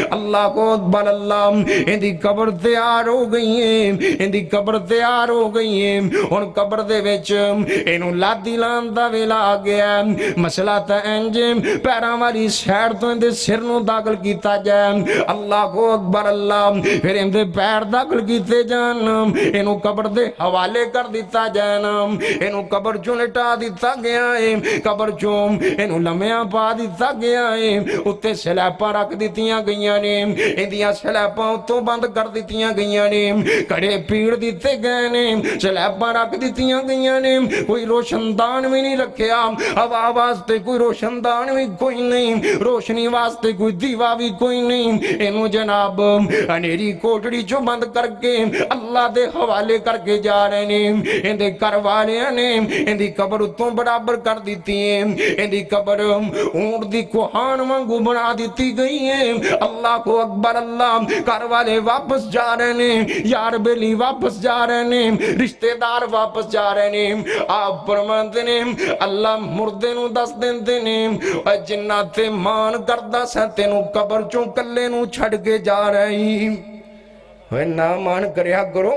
اللہ کو اکبر اللہ اندھی قبر تیار ہو گئی ہیں اندھی قبر تیار ہو گئی ہیں ان قبر دے ویچ انہوں لادی لاندہ ویلا آگیا مسئلہ تا انجے پیران والی سیر تو اندھے سرنوں داخل کیتا جائے اللہ کو اکبر اللہ پھر اندھے پیر داخل کیتے جان انہوں قبر دے حوالے کر دیتا جانا انہوں قبر چوں لٹا دیتا گیا ہے قبر چوں انہوں لمحیاں پا دیتا گیا ہے اتے سلیپاں رکھ دیتیاں گئیاں نے اندیاں سلیپاں اتوں بند کر دیتیاں گئیاں نے کڑے پیڑ دیتے گئے نے سلیپاں رکھ دیتیاں گئیاں نے کوئی روشندان بھی نہیں رکھیا ہوا واسطے کوئی روشندان بھی کوئی نہیں روشنی واسطے کوئی دیوا بھی کوئی نہیں انہوں جناب انیری کوٹڑی چوں بند کر کے اللہ دے حوالے کر کے جا رہے ہیں اندے کر والے نے اندی قبر اتوں برابر کر دیتی ہیں اندی قبر اونٹ دی کوہان مانگو بنا دیتی گئی ہیں اللہ کو اکبر اللہ کر والے واپس جا رہے ہیں یار بیلی واپس جا رہے ہیں رشتہ دار واپس جا رہے ہیں آپ فرماتے ہیں اللہ مردے نو دس دیندے نے جنات مان کردہ سہتے نو قبر چوں کلے نو چھڑ کے جا رہے ہیں وہ نہ مان کریا کرو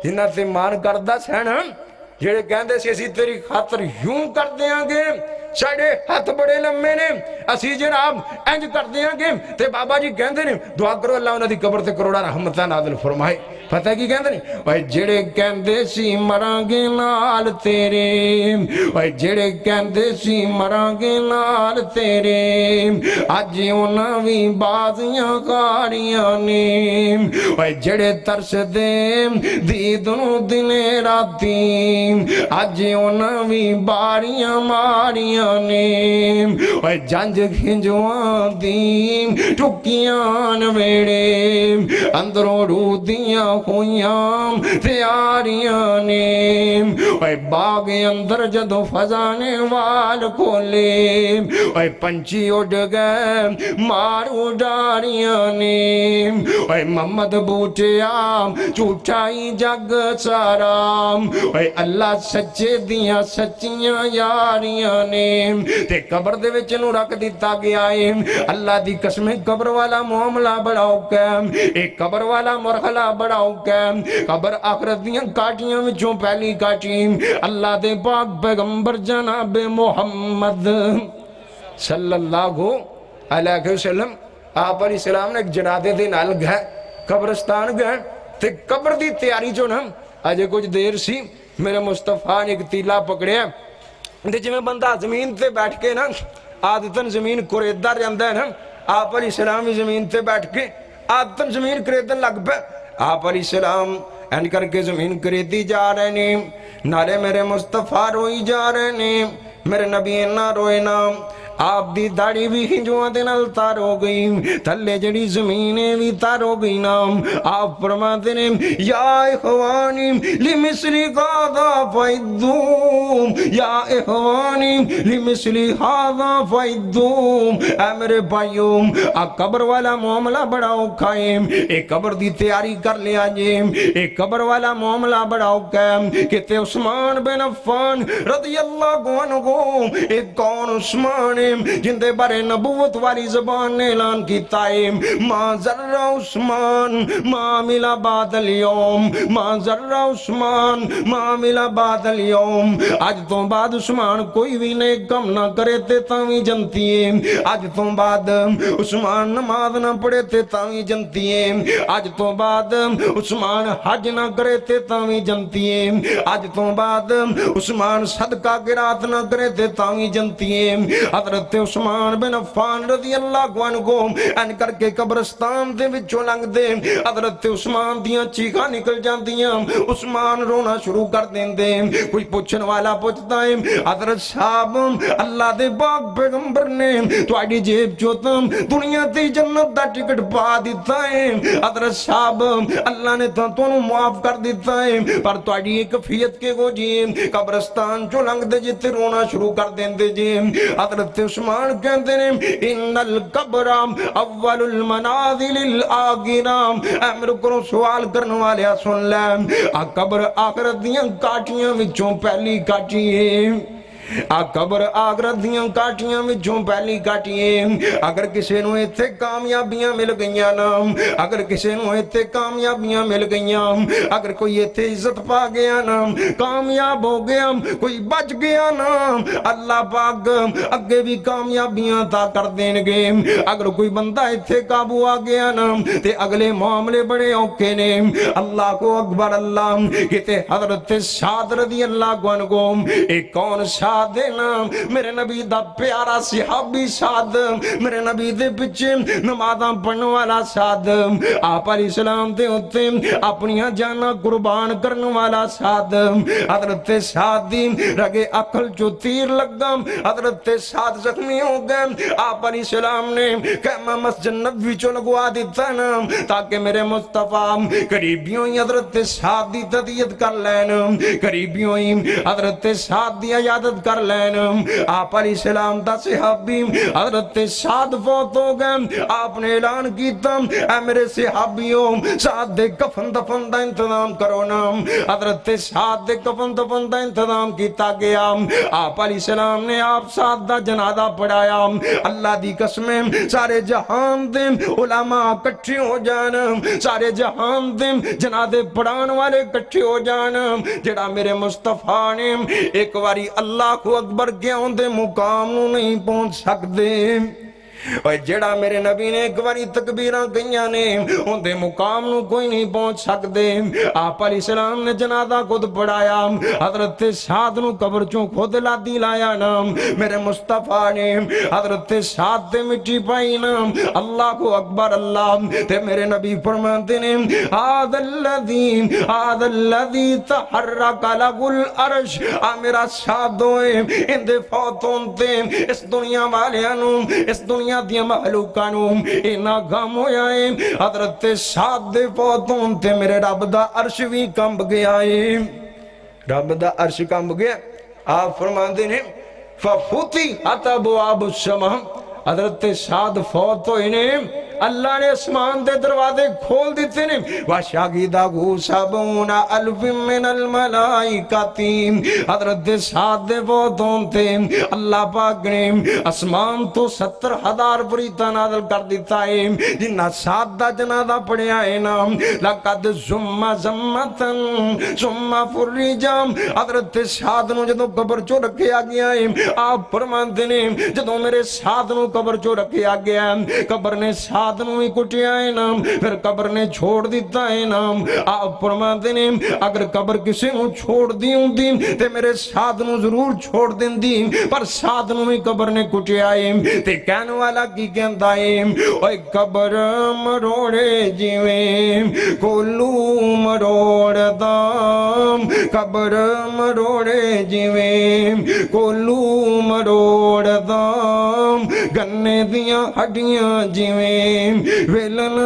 جنہ سے مان کردہ سہنا جڑے کہندے سے اسی تیری خاطر یوں کر دیاں گے ساڑے ہاتھ بڑے لمبے نے اسی جناب انج کر دیاں گے تے بابا جی کہندے نے دعا کرو اللہ انہاں دی قبر تے کروڑا رحمتاں نازل فرمائے پتہ کی کہندے نے اوے جڑے کہندے سی مراں گے نال تیرے اوے جڑے کہندے سی مراں گے نال تیرے اج انہاں وی بازیاں کاریاں نے اوے جڑے ترس دے دید نوں دنے راتی اج انہاں وی باریاں ماریاں نے اوے جنج کھنجواں دی ٹکیاں ویڑے اندروں روح دیاں ہویاں تیاریاں نے اوے باغ اندر جدو فضانے وال کھولے اوے پنچھی اڑ گئے مارو ڈاریاں نے اوے محمد بوٹیا جھوٹائی جگ سارا اوے اللہ سچے دیاں سچیاں یاریاں نے تے قبر دے وچ نو رکھ دیتا گیا ہے اللہ دی قسم قبر والا معاملہ بڑا اوکھا ہے ایک قبر والا مرحلہ بڑا اوکھا ہے قبر آخرت دیاں کاٹیاں وچوں پہلی کاٹی اللہ دے پاک پیغمبر جناب محمد صلی اللہ علیہ وسلم آپ علیہ السلام نے ایک جنادے دے نال گئے قبرستان گئے تے قبر دی تیاری جو نا آجے کچھ دیر سی میرے مصطفیٰ نے ایک تیلا پکڑیا تے جو میں بندہ زمین تے بیٹھ کے نا عادتاً زمین کریدہ رہندا ہے نا آپ علیہ السلام بھی زمین تے بیٹھ کے عادتاً زمین کریدن لگ پہ آپ علیہ السلام این کر کے زمین کریدی جا رہے نے نالے میرے مصطفیٰ روئی جا رہے نے میرے نبی نہ روئے نا آپ دی داڑی بھی ہنجوان دے نال تار ہو گئی تھلے جڑی زمینیں بھی تار ہو گئی نام آپ فرماتے نے یا اخوانی لمثلی غادا فائدوم یا اخوانی لمثلی غادا فائدوم اے میرے بھائیوں قبر والا معاملہ بڑا اوکھا ہے ایک قبر دی تیاری کر لیا جے ایک قبر والا معاملہ بڑا اوکھا ہے کہتے عثمان بن عفان رضی اللہ عنہ ایک کون عثمان جن دے بارے نبوت والی زبان نے اعلان کیتا ہے ما ذرہ عثمان ما ملا بعد اليوم ما ذرہ عثمان ما ملا بعد اليوم آج تو بعد عثمان کوئی بھی نیک کم نہ کرے تے تاوی جنتی ہے آج تو بعد عثمان نماز نہ پڑھے تے تاوی جنتی ہے آج تو بعد عثمان حج نہ کرے تے تاوی جنتی ہے آج تو بعد عثمان صدقہ قرات نہ کرے تے تاوی جنتی ہے حضرت عثمان بن عفان رضی اللہ عنہ ان کر کے قبرستان دے وچوں لنگ دے حضرت عثمان دیاں چیخاں نکل جاندیاں عثمان رونا شروع کر دیندے کوئی پوچھن والا پوچھتا ہے حضرت صاحب اللہ دے پاک پیغمبر نے تواڈی جیب چوں دنیا تے جنت دا ٹکٹ پا دیتا ہے حضرت صاحب اللہ نے تانوں معاف کر دیتا ہے پر تواڈی ایک کیفیت کے ہو جی قبرستان چوں لنگ دے جتے رونا شروع کر دیندے جی حضرت عثمان کہتے ہیں ان القبر اول المنازل الاخرہ امر کرو سوال کرنے والے سن لے قبر آخرت دیاں کاٹیاں وچوں پہلی کاٹی ہے قبر آخرت دیاں کاٹیاں وچوں پہلی کاٹی ہے اگر کسی نو ایتھے کامیابیاں مل گئیاں نا اگر کسی نو ایتھے کامیابیاں مل گئیاں اگر کوئی ایتھے عزت پا گیا نا کامیاب ہو گیا کوئی بچ گیا نا اللہ پاک اگے بھی کامیابیاں تا کر دین گے اگر کوئی بندہ ایتھے قابو آ گیا نا تے اگلے معاملے بڑے اوکھے نے اللہ کو اکبر اللہ کہتے حضرت سعد رضی اللہ عنہ ایک کون سعد دینا میرے نبی دا پیارا صحابی سعد میرے نبی دے پچھے نمازاں پڑھنے والا سعد آپ علیہ السلام دے ہوتے اپنیاں جانا قربان کرنے والا سعد حضرت سعد دی رگے عقل جو تیر لگا حضرت سعد زخمی ہو گئے آپ علیہ السلام نے خیمہ مسجد نبوی چو لگوا دیتا نا تاکہ میرے مصطفیٰ قریبیوں ہی حضرت سعد دی تدیت کر لین قریبیوں ہی حضرت سعد دی عیادت کر لین آپ علیہ السلام دا صحابی حضرت سعد فوت ہو گئے آپ نے اعلان کیتا اے میرے صحابیوں سعد دے کفن دفن دا انتظام کرو نا حضرت سعد دے کفن دفن دا انتظام کیتا گیا آپ علیہ السلام نے آپ سعد دا جنازہ پڑھایا اللہ دی قسمیں سارے جہان دے علماء کٹھے ہو جان سارے جہان دے جنازے پڑھان والے کٹھے ہو جان جڑا میرے مصطفیٰ نے ایک واری اللہ اللہ اکبر کیا ہوندے مقام نو نہیں پہنچ سکدے اور جڑا میرے نبی نے ایک باری تکبیراں گئیاں نے ہوندے مقام نو کوئی نہیں پہنچ سکدے آپ علیہ السلام نے جنازہ خود پڑھایا حضرت سعد نو قبر چوں خود لادی لایا نا میرے مصطفیٰ نے حضرت سعد تے مٹی پائی نا اللہ اکبر اللہ تے میرے نبی فرماتے نے هذا الذي تحرك له العرش میرا سعد ہوئے اندے فوتوں تے اس دنیا والیاں نو اس دنیا دیا محلوکانوں اینا غم ہویا ہے حضرت سعد دے فوتوں تے میرے رب دا عرش بھی کمب گیا ہے رب دا عرش کمب گیا آپ فرماندے نے فَفُتِحَتْ أَبْوَابُ السَّمَاءِ حضرت سعد فوت ہوئے نے اللہ نے اسمان دے دروازے کھول دیتے نے وَشَهِدَهُ سَبْعُونَ أَلْفٍ مِّنَ الْمَلَائِكَةِ حضرت سعد دے فوتوں تے اللہ پاک نے اسمان تو 70,000 فریضہ نازل کر دیتا ہے جنہ سعد دا جنازہ پڑھیا ہے نا لَقَدْ ثُمَّ زَمَّةً ثُمَّ فُرِّجَ حضرت سعد نو جدوں قبر چوں رکھیا گیا ہے آپ فرماندے نے جدوں میرے سعد نو قبر چوں رکھیا گیا ہے قبر نے سعد نو ہی کٹیا ہے نا پھر قبر نے چھوڑ دیتا ہے نا آپ فرماتے نے اگر قبر کسی نو چھوڑ دی ہوں دی تے میرے سعد نو ضرور چھوڑ دیں دی پر سعد نو ہی قبر نے کٹیا ہے تے کہنے والا کی کہندا ہے اوے قبر مروڑے جیویں کولو مروڑ دام قبر مروڑے جیویں کولو مروڑ دام گنے دیاں ہڈیاں جیویں ویلن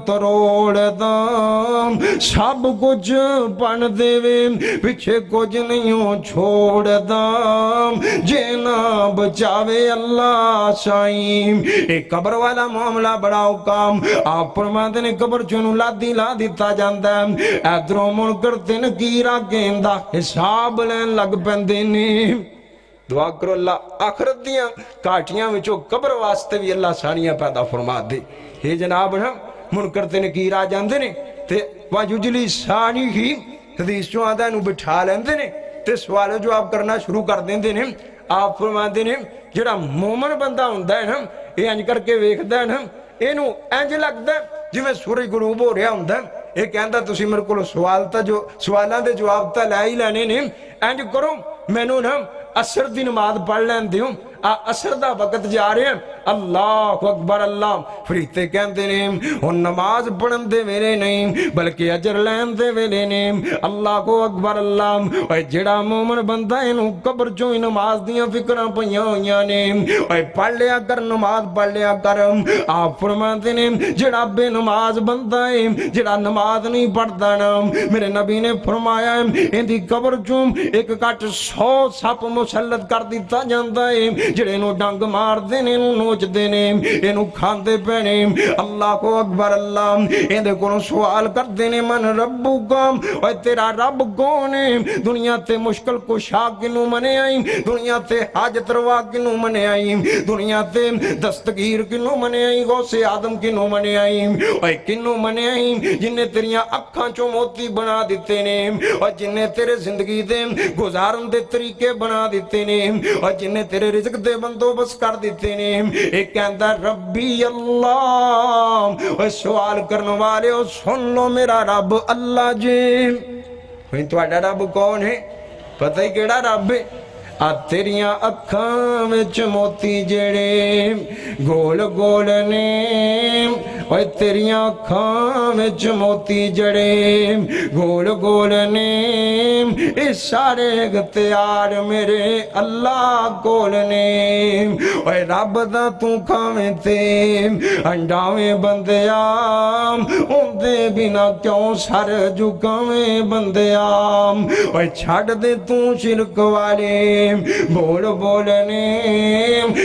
تروڑ دام سب کچھ پن دے وے پیچھے کچھ نہیں چھوڑ دام جینا بچاوے اللہ شائیم ایک قبر والا معاملہ بڑا حکام آپ فرماتے نے قبر چونو لادی لا دیتا جاندہ ہے ایدروں منکر تنکیرہ گیندہ حساب لین لگ پندے نے دعا کرو اللہ آخرت دیاں کاٹیاں وچوں قبر واسطے بھی اللہ سانیاں پیدا فرما دے یہ جناب نا منکر تے نکیر آ جاندے نے تے واجوجلی سانی ہی حدیث چوں آدھا انہوں بٹھا لیندے نے تے سوال جواب کرنا شروع کر دیندے نے آپ فرما دے نے جڑا مومن بندہ ہوندہ ہے نا یہ انج کر کے ویکھدا ہے نا اینو انج لگدا ہے جویں سورج غروب ہو رہا ہوندا ہے یہ کہندا تسی میرے کول سوالاں دے جواب تا لے ہی لینے نے انج کرو مینوں نا عصر دی نماز پڑھ لین دیوں عصر دا وقت جا رہے ہیں اللہ اکبر اللہ فریتے کہندے نے ہن نماز پڑھن دے ویلے نہیں بلکہ اجر لین دے ویلے نے اللہ اکبر اللہ اے جڑا مومن بندہ اینو قبر چوں ہی نماز دیاں فکراں پئیاں ہویاں نے اے پڑھ لیا کر نماز پڑھ لیا کر آپ فرماندے نے جڑا بے نماز بندہ ہے جڑا نماز نہیں پڑھدا نا میرے نبی نے فرمایا ایندی قبر چوں ایک کٹ 100 سپ مسلط کر دیتا جاندا ہے جڑے نو ڈنگ مار دینے نو نوچ دینے اینو کھاندے پینے اللہ کو اکبر اللہ ایندے کو سوال کر دینے من ربو کام اے تیرا رب کون ہے دنیا تے مشکل کشا کنو منے آئیں دنیا تے حاجت روا کنو منے آئیں دنیا تے دستگیر کنو منے آئیں غوث آدم کنو منے آئیں اے کنو منے آئیں جنہیں تیریاں اکھاں چو موتی بنا دیتے نے اور جنہیں تیرے زندگی دے گزارن دے طریقے بنا دیتے نے اور جنہیں تیرے رزق دے بندو بس کر دیتے نے ایک کہندہ ربی اللہ اور سوال کرنے والے ہو سن لو میرا رب اللہ جی تو تہاڈا رب کون ہے پتہ ہی کیڑا رب ہے تیریاں اکھاں وچ موتی جڑے گول گول نے اوے تیریاں اکھاں وچ موتی جڑے گول گول نے اے سارے اختیار میرے اللہ کول نے اوے رب دا تو کھاویں تے انڈاویں بندیا اوندے بنا کیوں سر جھکاویں بندیا اوے چھڈ دے تو شرک والے بول بولنے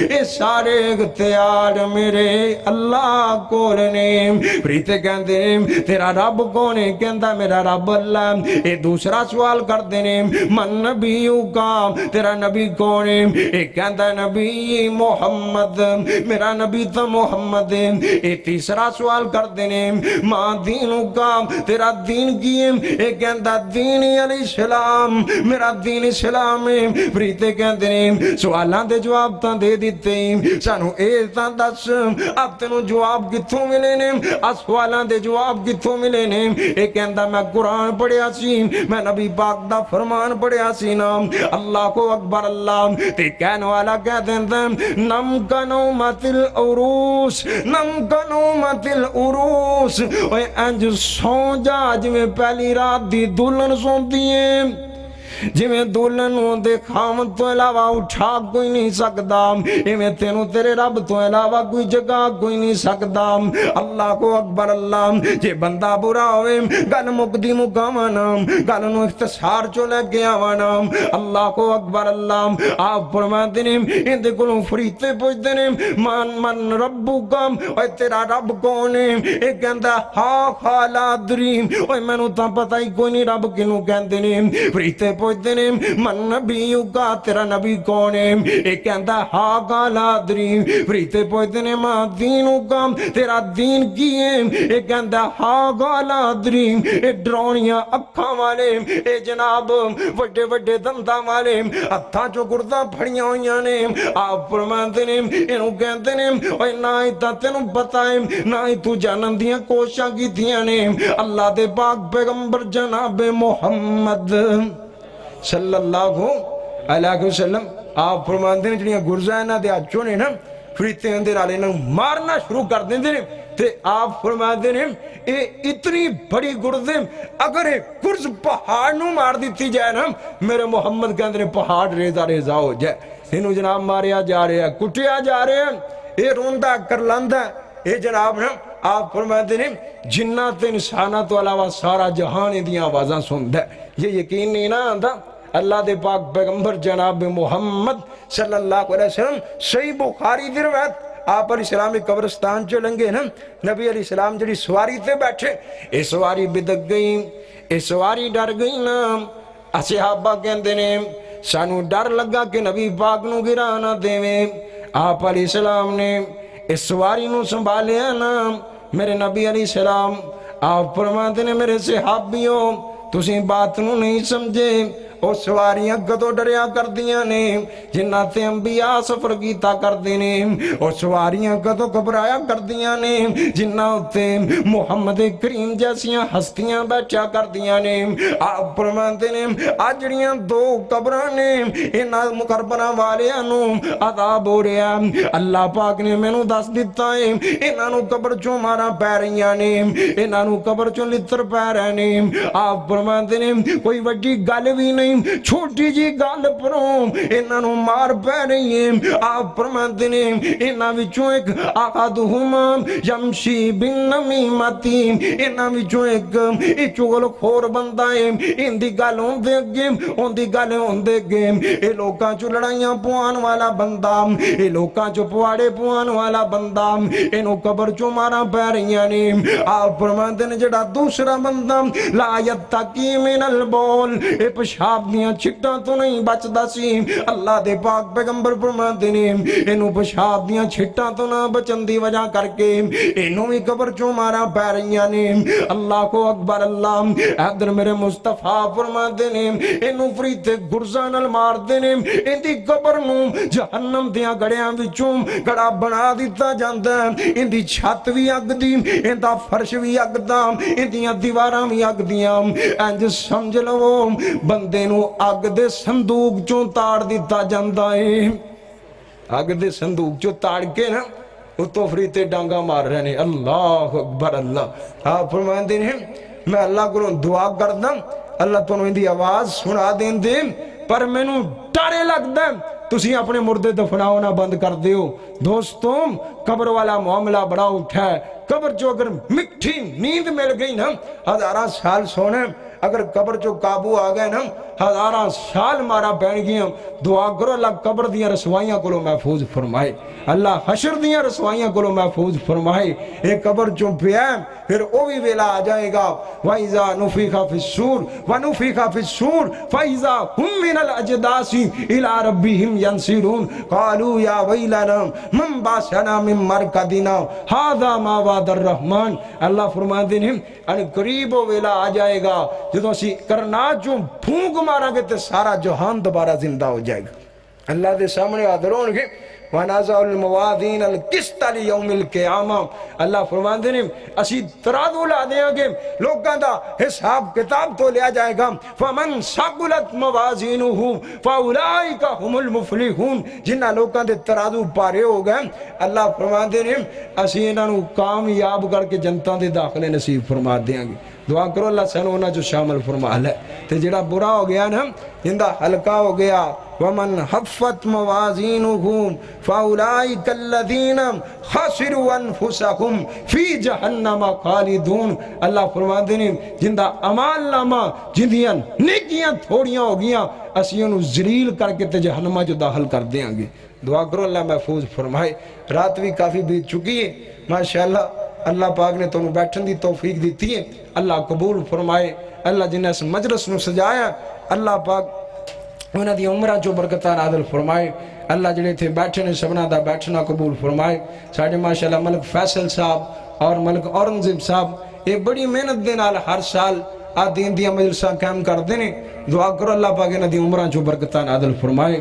اے سارے اختیار میرے اللہ کولنے پریتے کہندے تیرا رب کونے کہندہ میرا رب اللہ اے دوسرا سوال کر دینے من نبیوں کا تیرا نبی کونے اے کہندہ نبی محمد میرا نبی تا محمد اے تیسرا سوال کر دینے ماں دینوں کا تیرا دین کیے اے کہندہ دین علیہ السلام میرا دین اسلام ہے فریتے کہندے نے سوالاں دے جواب تاں دے دیتے سانو اے تاں دس اب تینوں جواب کتھوں ملے نے سوالاں دے جواب کتھوں ملے نے اے کہندا میں قرآن پڑھیا سی میں نبی پاک دا فرمان پڑھیا سی نا اللہ کو اکبر اللہ تے کہنے والا کہہ دیندا نم کا نومت العروس نم کا نومت العروس اوے انج سو جا جویں پہلی رات دی دلہن سوندی ہے جویں دلہن نوں دے خامد تو علاوہ اٹھا کوئی نہیں سکدا ایویں تینوں تیرے رب تو علاوہ کوئی جگہ کوئی نہیں سکدا اللہ کو اکبر اللہ جے بندہ برا ہوئے گل مکدی مکاوانا گل نو اختصار چو لے کے آوانا اللہ کو اکبر اللہ آپ فرماتے ہیں ان دے کلوں فریتے پوچھتے ہیں من ربو کام اوے تیرا رب کون ہے ایک کہندا ہا خالا دریم اوے میں نو تاں پتہ ہی کوئی نہیں رب کنوں کہندے نے فریتے پوچھتے ہیں من نبیو کا تیرا نبی کون ہے ایک کہندا ہا خالا دریم فریتے پوچھتے ہیں ماں دینو کام تیرا دین کی ہے ایک کہندا ہا خالا دریم اے ڈرونیاں اکھاں والے اے جناب وڈے وڈے دنداں والے ہتھاں چوں گرداں پھڑیاں ہوئیاں نے آپ فرماندے نے اینوں کہندے نے اوے نہ تاں تینوں پتہ ہے نہ تو جانن دیاں کوششاں کیتیاں نے اللہ دے پاک پیغمبر جناب محمد صلی اللہ علیہ وسلم آپ فرماندے نے جڑیاں گرزاں نہ دے اچوں نے نا فریتے اندر والے نوں مارنا شروع کر دیندے نے تے آپ فرماندے نے اے اتنی بڑی گرز اگر اے گرز پہاڑ نوں مار دیتی جائے نا میرے محمد کے اندر پہاڑ ریزہ ریزہ ہو جائے انہوں جناب ماریا جا رہے ہیں کٹیا جا رہے ہیں اے روندہ کر لاندہ اے جناب نا آپ فرماتے ہیں جنات انسانات تو علاوہ سارا جہان دیاں آوازاں سندہ یہ یقین نہیں نہ آندہ اللہ دے پاک پیغمبر جناب محمد صلی اللہ علیہ وسلم صحیح بخاری دی روایت آپ علیہ السلام قبرستان چو لنگے نا نبی علیہ السلام جڑی سواری تے بیٹھے اے سواری بدک گئی اے سواری ڈر گئی نا صحابہ کہندے نے سانو ڈر لگا کہ نبی پاک نو گرانا دیویں آپ علیہ السلام نے اس سواری نو سنبھالیا نا میرے نبی علیہ السلام آپ فرماتے نے میرے صحابیوں تسی بات نو نہیں سمجھے او سواریاں کدو ڈریا کر دیاں نے جنات انبیاء سفر کیتا کر دینے او سواریاں کدو گھبرایا کر دیاں نے جنات محمد کریم جیسیاں ہستیاں بیٹھا کر دیاں نے آپ فرماتے نے آجڑیاں دو قبراں نے انہاں مقربنا والے انو عذاب ہو رہا اللہ پاک نے میں نو دس دیتا ہے انہاں نو قبر چوں مارا پہ رہیاں نے انہاں نو قبر چوں لتر پہ رہنے آپ فرماتے نے کوئی وڈی گل بھی نہیں چھوٹی جی گل پروں انہاں نو مار پہ رہی ہیں آپ فرماتے نے انہاں وچوں ایک احدہما یمشی بالنمیمتی انہاں وچوں ایک چغل خور بندہ ہے ان دی گل ہوندے اگے ان دی گل ہوندے اگے اے لوکاں چوں لڑائیاں پوان والا بندہ اے لوکاں چوں پواڑے پوان والا بندہ انہوں قبر چوں مارا پہ رہیاں نے آپ فرماتے نے جڑا دوسرا بندہ لا یتقی من البول اے پشاب دیاں چھٹاں تو نہیں بچدا سی اللہ دے پاک پیغمبر فرماتے نے انہوں پشاب دیاں چھٹاں تو نہ بچن دی وجہ کر کے انہوں بھی قبر چوں مارا پہ رہیاں نے اللہ کو اکبر اللہ ادھر میرے مصطفیٰ فرماتے نے انہوں فریتے گرزان مار دینے ان دی قبر نو جہنم دیاں گڑیاں وچوں گڑا بنا دیتا جاندہ ان دی چھت بھی اگ دی ان دا فرش بھی اگ دا ان دیاں دیواراں بھی اگ دیاں انج سمجھ لو بندے نو اگ دے صندوق چوں تاڑ دیتا جاندہ ہے اگ دے صندوق چوں تاڑ کے نا تو فریتے ڈانگا مار رہنے اللہ اکبر اللہ آپ فرمائیں دیں میں اللہ کو دعا کردم اللہ تو ان دی آواز سنا دیں دیں پر میں نو ڈارے لگ دیں تسی اپنے مردے دفناؤ نہ بند کر دیو دوستوں قبر والا معاملہ بڑا اٹھا ہے قبر جو اگر مٹھی نیند مل گئی نا ہزارہ سال سونے اگر قبر جو قابو آ گئے نا ہزارہ سال مارا پہن گیا دعا کرو اللہ قبر دیاں رسوائیاں کو محفوظ فرمائے اللہ حشر دیاں رسوائیاں کو محفوظ فرمائے ایک قبر جو پیا پھر او بھی ویلا آ جائے گا وَإِذَا نُفِخَ فِي الصُّورِ وَنُفِخَ فِي الصُّورِ فَإِذَا هُمْ مِنَ الْأَجْدَاثِ إِلَىٰ رَبِّهِمْ يَنْسِلُونَ قَالُوا يَا وَيْلَنَا مَنْ بَعَثَنَا مِنْ مَرْقَدِنَا هَذَا مَا وَعَدَ الرَّحْمَنُ اللہ فرماتے ہیں ان قریب ویلا آ جائے گا جدوں اسی کرنا چوں پھونک مارا گے تے سارا جہان دوبارہ زندہ ہو جائے گا۔ اللہ دے سامنے حاضر ہون گے وَنَزَعُ الْمَوَازِينَ الْقِسْطَ لِيَوْمِ الْقِيَامَةِ، اللہ فرماندے نے اسی ترازو لا دیاں گے، لوگاں دا حساب کتاب تو لیا جائے گا۔ فَمَنْ ثَقُلَتْ مَوَازِينُهُ فَأُولَئِكَ هُمُ الْمُفْلِحُونَ، جنہاں لوگاں دے ترازو پارے ہو گئے اللہ فرماندے نے اسی انہاں نو کامیاب کر کے جنتاں دے داخلے نصیب فرما دیاں گے۔ دعا کرو اللہ سانو انہاں جو شامل فرما لے، تے جڑا برا ہو گیا نا جندا ہلکا ہو گیا وَمَنْ حَفَّتْ مَوَازِينُهُ فَأُولَئِكَ الَّذِينَ خَسِرُوا أَنفُسَهُمْ فِي جَهَنَّمَ خَالِدُونَ، اللہ فرماندے نے جندا اعمال نامہ جندیاں نیکیاں تھوڑیاں ہو گیاں اسی انہوں ذلیل کر کے تے جہنمہ جو داخل کر دیں گے۔ دعا کرو اللہ محفوظ فرمائے۔ رات بھی کافی بیت چکی ہے ماشاءاللہ، اللہ پاک نے تو بیٹھن دی توفیق دیتی ہے، اللہ قبول فرمائے۔ اللہ جنہیں اس مجلس میں سجایا اللہ پاک انہاں دی عمرہ جو برکتہ نازل فرمائے۔ اللہ جڑے تھے بیٹھے نے سبنا دا بیٹھنا قبول فرمائے۔ ساڑھے ماشاءاللہ ملک فیصل صاحب اور ملک اورنگزیب صاحب ایک بڑی محنت دے نال ہر سال دین دیا مجلساں قائم کر دینے۔ دعا کرو اللہ پاک انہاں دی عمرہ جو برکتہ نازل فرمائے۔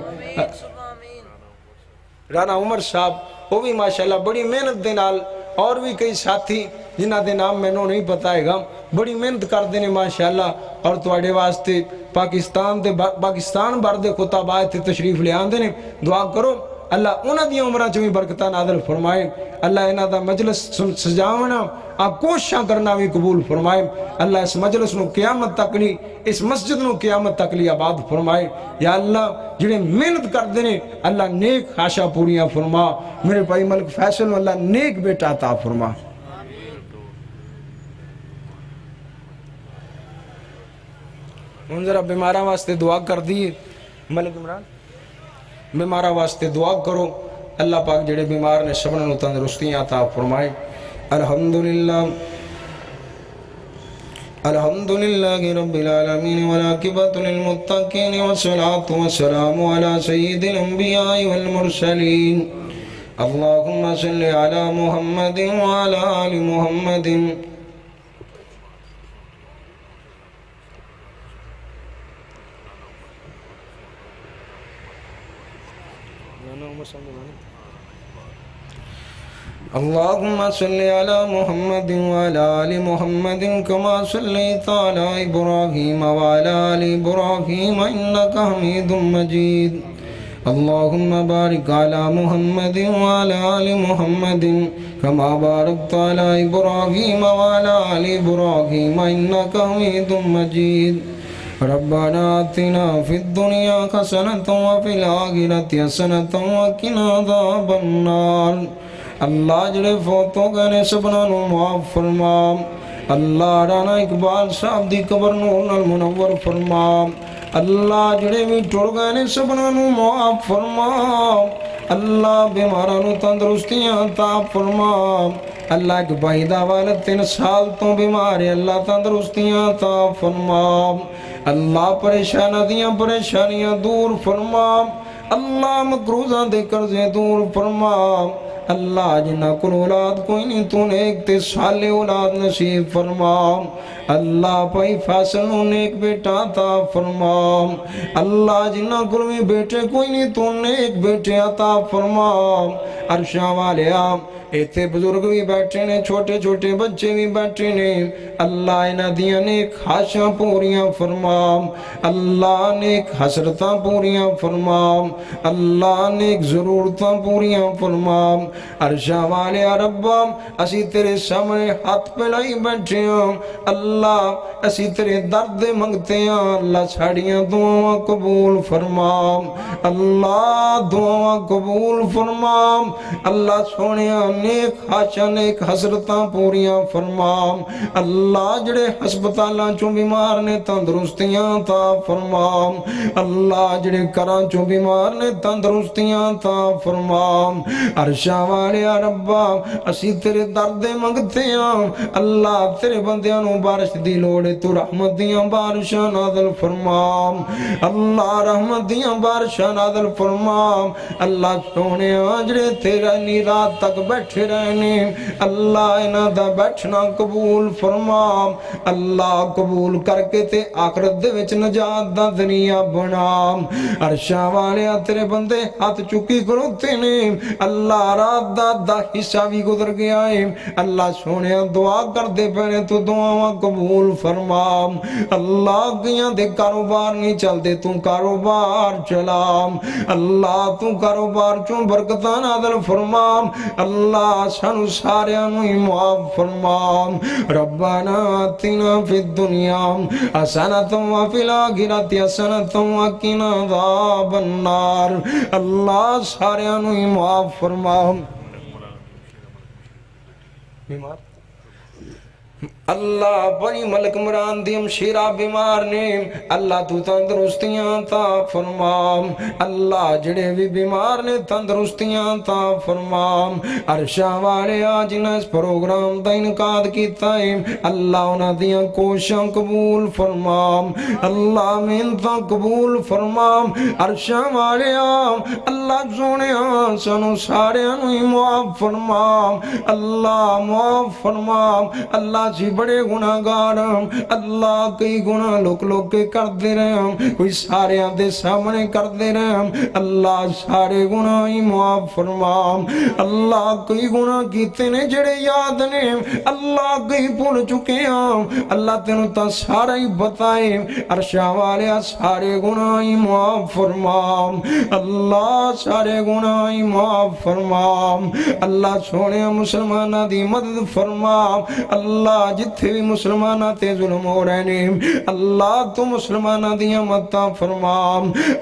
رانا عمر صاحب وہ بھی ماشاءاللہ بڑی محنت دے نال اور بھی کئی ساتھی جنہ دے نام میں نہیں پتائے گا بڑی محنت کر دینے ماشاءاللہ، اور تواڈے واسطے پاکستان بھر دے خطاب آئے تھے تشریف لے آندے نے۔ دعا کرو اللہ انہاں دی عمرہ جو بھی برکتہ نازل فرمائے، اللہ انہاں دا مجلس سجاونا آپ کوششاں کرنا بھی قبول فرمائے۔ اللہ اس مجلس نو قیامت تک لی، اس مسجد نو قیامت تک لی آباد فرمائے۔ یا اللہ جڑے محنت کر دینے اللہ نیک خواہشاں پوریاں فرما۔ میرے بھائی ملک فیصل اللہ نیک بیٹا عطا فرما۔ ہن ذرا بیماراں واسطے دعا کر دیئے، ملک عمران بیماراں واسطے دعا کرو، اللہ پاک جڑے بیمار نے سبنا نو تندرستیاں عطا فرمائے۔ الحمدللہ رب العالمین والعاقبۃ للمتقین والصلاة والسلام علی سید الانبیاء والمرسلین۔ اللہم صل علی محمد وعلی آل محمد۔ اللہم صل علی محمد وعلی آل محمد کما صلیت علی ابراہیم وعلی آل ابراہیم انکا حمید مجید۔ اللہم بارک علی محمد وعلی آل محمد کما بارکت علی ابراہیم وعلی آل ابراہیم انکا حمید مجید۔ ربنا آتنا فی الدنیا حسنۃ وفی الآخرۃ حسنۃ وقنا عذاب النار۔ اللہ جڑے فوت ہو گئے نے سبنا نو معاف فرما۔ اللہ رانا اقبال صاحب دی قبر نور نال منور فرما۔ اللہ جڑے بھی ٹر گئے نے سبنا نو معاف فرما۔ اللہ بیماراں نو تندرستیاں عطا فرما۔ اللہ ایک بھائی دا والد 3 سال تو بیمار ہے، اللہ تندرستیاں عطا فرما۔ اللہ پریشانیاں دور فرما۔ اللہ مقروضاں دے قرضے دور فرما۔ اللہ جنہ کل اولاد کوئی نہیں تو نیک تے صالح اولاد نصیب فرما۔ اللہ پائی فیصل نو نیک بیٹا عطا فرما۔ اللہ جنہ کل میں بیٹے کوئی نہیں تو نیک بیٹے عطا فرما۔ عرشاں والے آپ ایتھے بزرگ بھی بیٹھے نے، چھوٹے چھوٹے بچے بھی بیٹھے نے، اللہ انہاں دیاں نیک خواہشاں پوریاں فرما۔ اللہ نیک حسرتاں پوریاں فرما۔ اللہ نیک ضرورتاں پوریاں فرما۔ عرشاں والے ربا اسی تیرے سامنے ہاتھ پھیلائی بیٹھے ہیں، اللہ اسی تیرے درد منگتے ہیں، اللہ ساڑیاں دعاواں قبول فرما۔ اللہ دعاواں قبول فرما۔ اللہ سونیاں نیک خواہشاں نیک حسرتاں پوریاں فرما۔ اللہ جڑے ہسپتالاں چوں بیمار نے تندرستیاں عطا فرما۔ اللہ جڑے کراں چوں بیمار نے تندرستیاں عطا فرما۔ عرشاں والے ربا اسی تیرے درد منگتے ہیں اللہ تیرے بندیاں نو بارش دی لوڑے تو رحمت دیاں بارشاں نازل فرما اللہ رحمت دیاں بارشاں نازل فرما اللہ سونے جڑے تیرا نی رات تک بیٹھے رہنے اللہ انہاں دا بیٹھنا قبول فرما اللہ قبول کر کے تے آخرت دے وچ نجات دا ذریعہ بنا عرشاں والے تیرے بندے ہاتھ چکی کروتے نے اللہ رات دا حصہ بھی گزر گیا ہے اللہ سونے دعا کر دے پہنے تو دعا قبول فرما اللہ گیاں دے کاروبار نہیں چل دے تو کاروبار چلا اللہ تو کاروبار چوں برکتاں نازل فرما اللہ سانو ساریاں نو معاف فرما ربنا آتنا فی الدنیا حسنۃ وفی الآخرۃ حسنۃ وقنا عذاب النار اللہ ساریاں نو معاف فرما بیمار اللہ بنی ملک عمران دی ہمشیرہ بیمار نے اللہ تو تندرستیاں عطا فرما اللہ جڑے بھی بیمار نے تندرستیاں عطا فرما عرشاں والے آج نے اس پروگرام دا انعقاد کیتا ہے اللہ انہاں دیاں کوششاں قبول فرما اللہ محنتاں قبول فرما عرشاں والے اللہ سونے سانو سارے نو معاف فرما اللہ معاف فرما اللہ سی بڑے گناہگار اللہ کئی گناہ لوگ کے کر دے رہے کوئی سارے دے سامنے کر دے رہے اللہ سارے گناہ ہی معاف فرما اللہ کئی گناہ کیتے نے جڑے یاد نے اللہ کئی بھول چکے ہیں اللہ تینوں تا سارا ہی بتائے عرشاں والے سارے گناہ ہی معاف فرما اللہ سارے گناہ ہی معاف فرما اللہ سونے مسلمانہ دی مدد فرما اللہ جتھے بھی مسلمانہ تے ظلم ہو رہے نے اللہ تو مسلمانہ دیا مدد فرما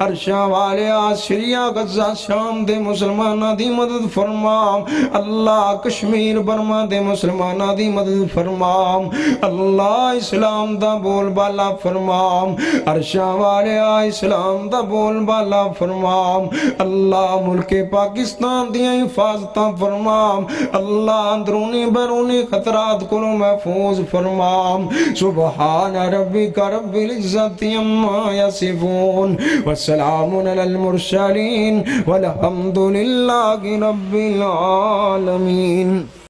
عرشاں والے سیریا غزہ شام دے مسلمانہ دی مدد فرما اللہ کشمیر برما دے مسلمانہ دی مدد فرما اللہ اسلام دا بول بالا فرما عرشاں والے اسلام دا بول بالا فرما اللہ ملک پاکستان دیا حفاظتاں فرما اللہ اندرونی بیرونی خطرات کو محفوظ فرما سبحان ربک رب العزت عما یصفون والسلام علی المرسلین والحمد للہ رب العالمین.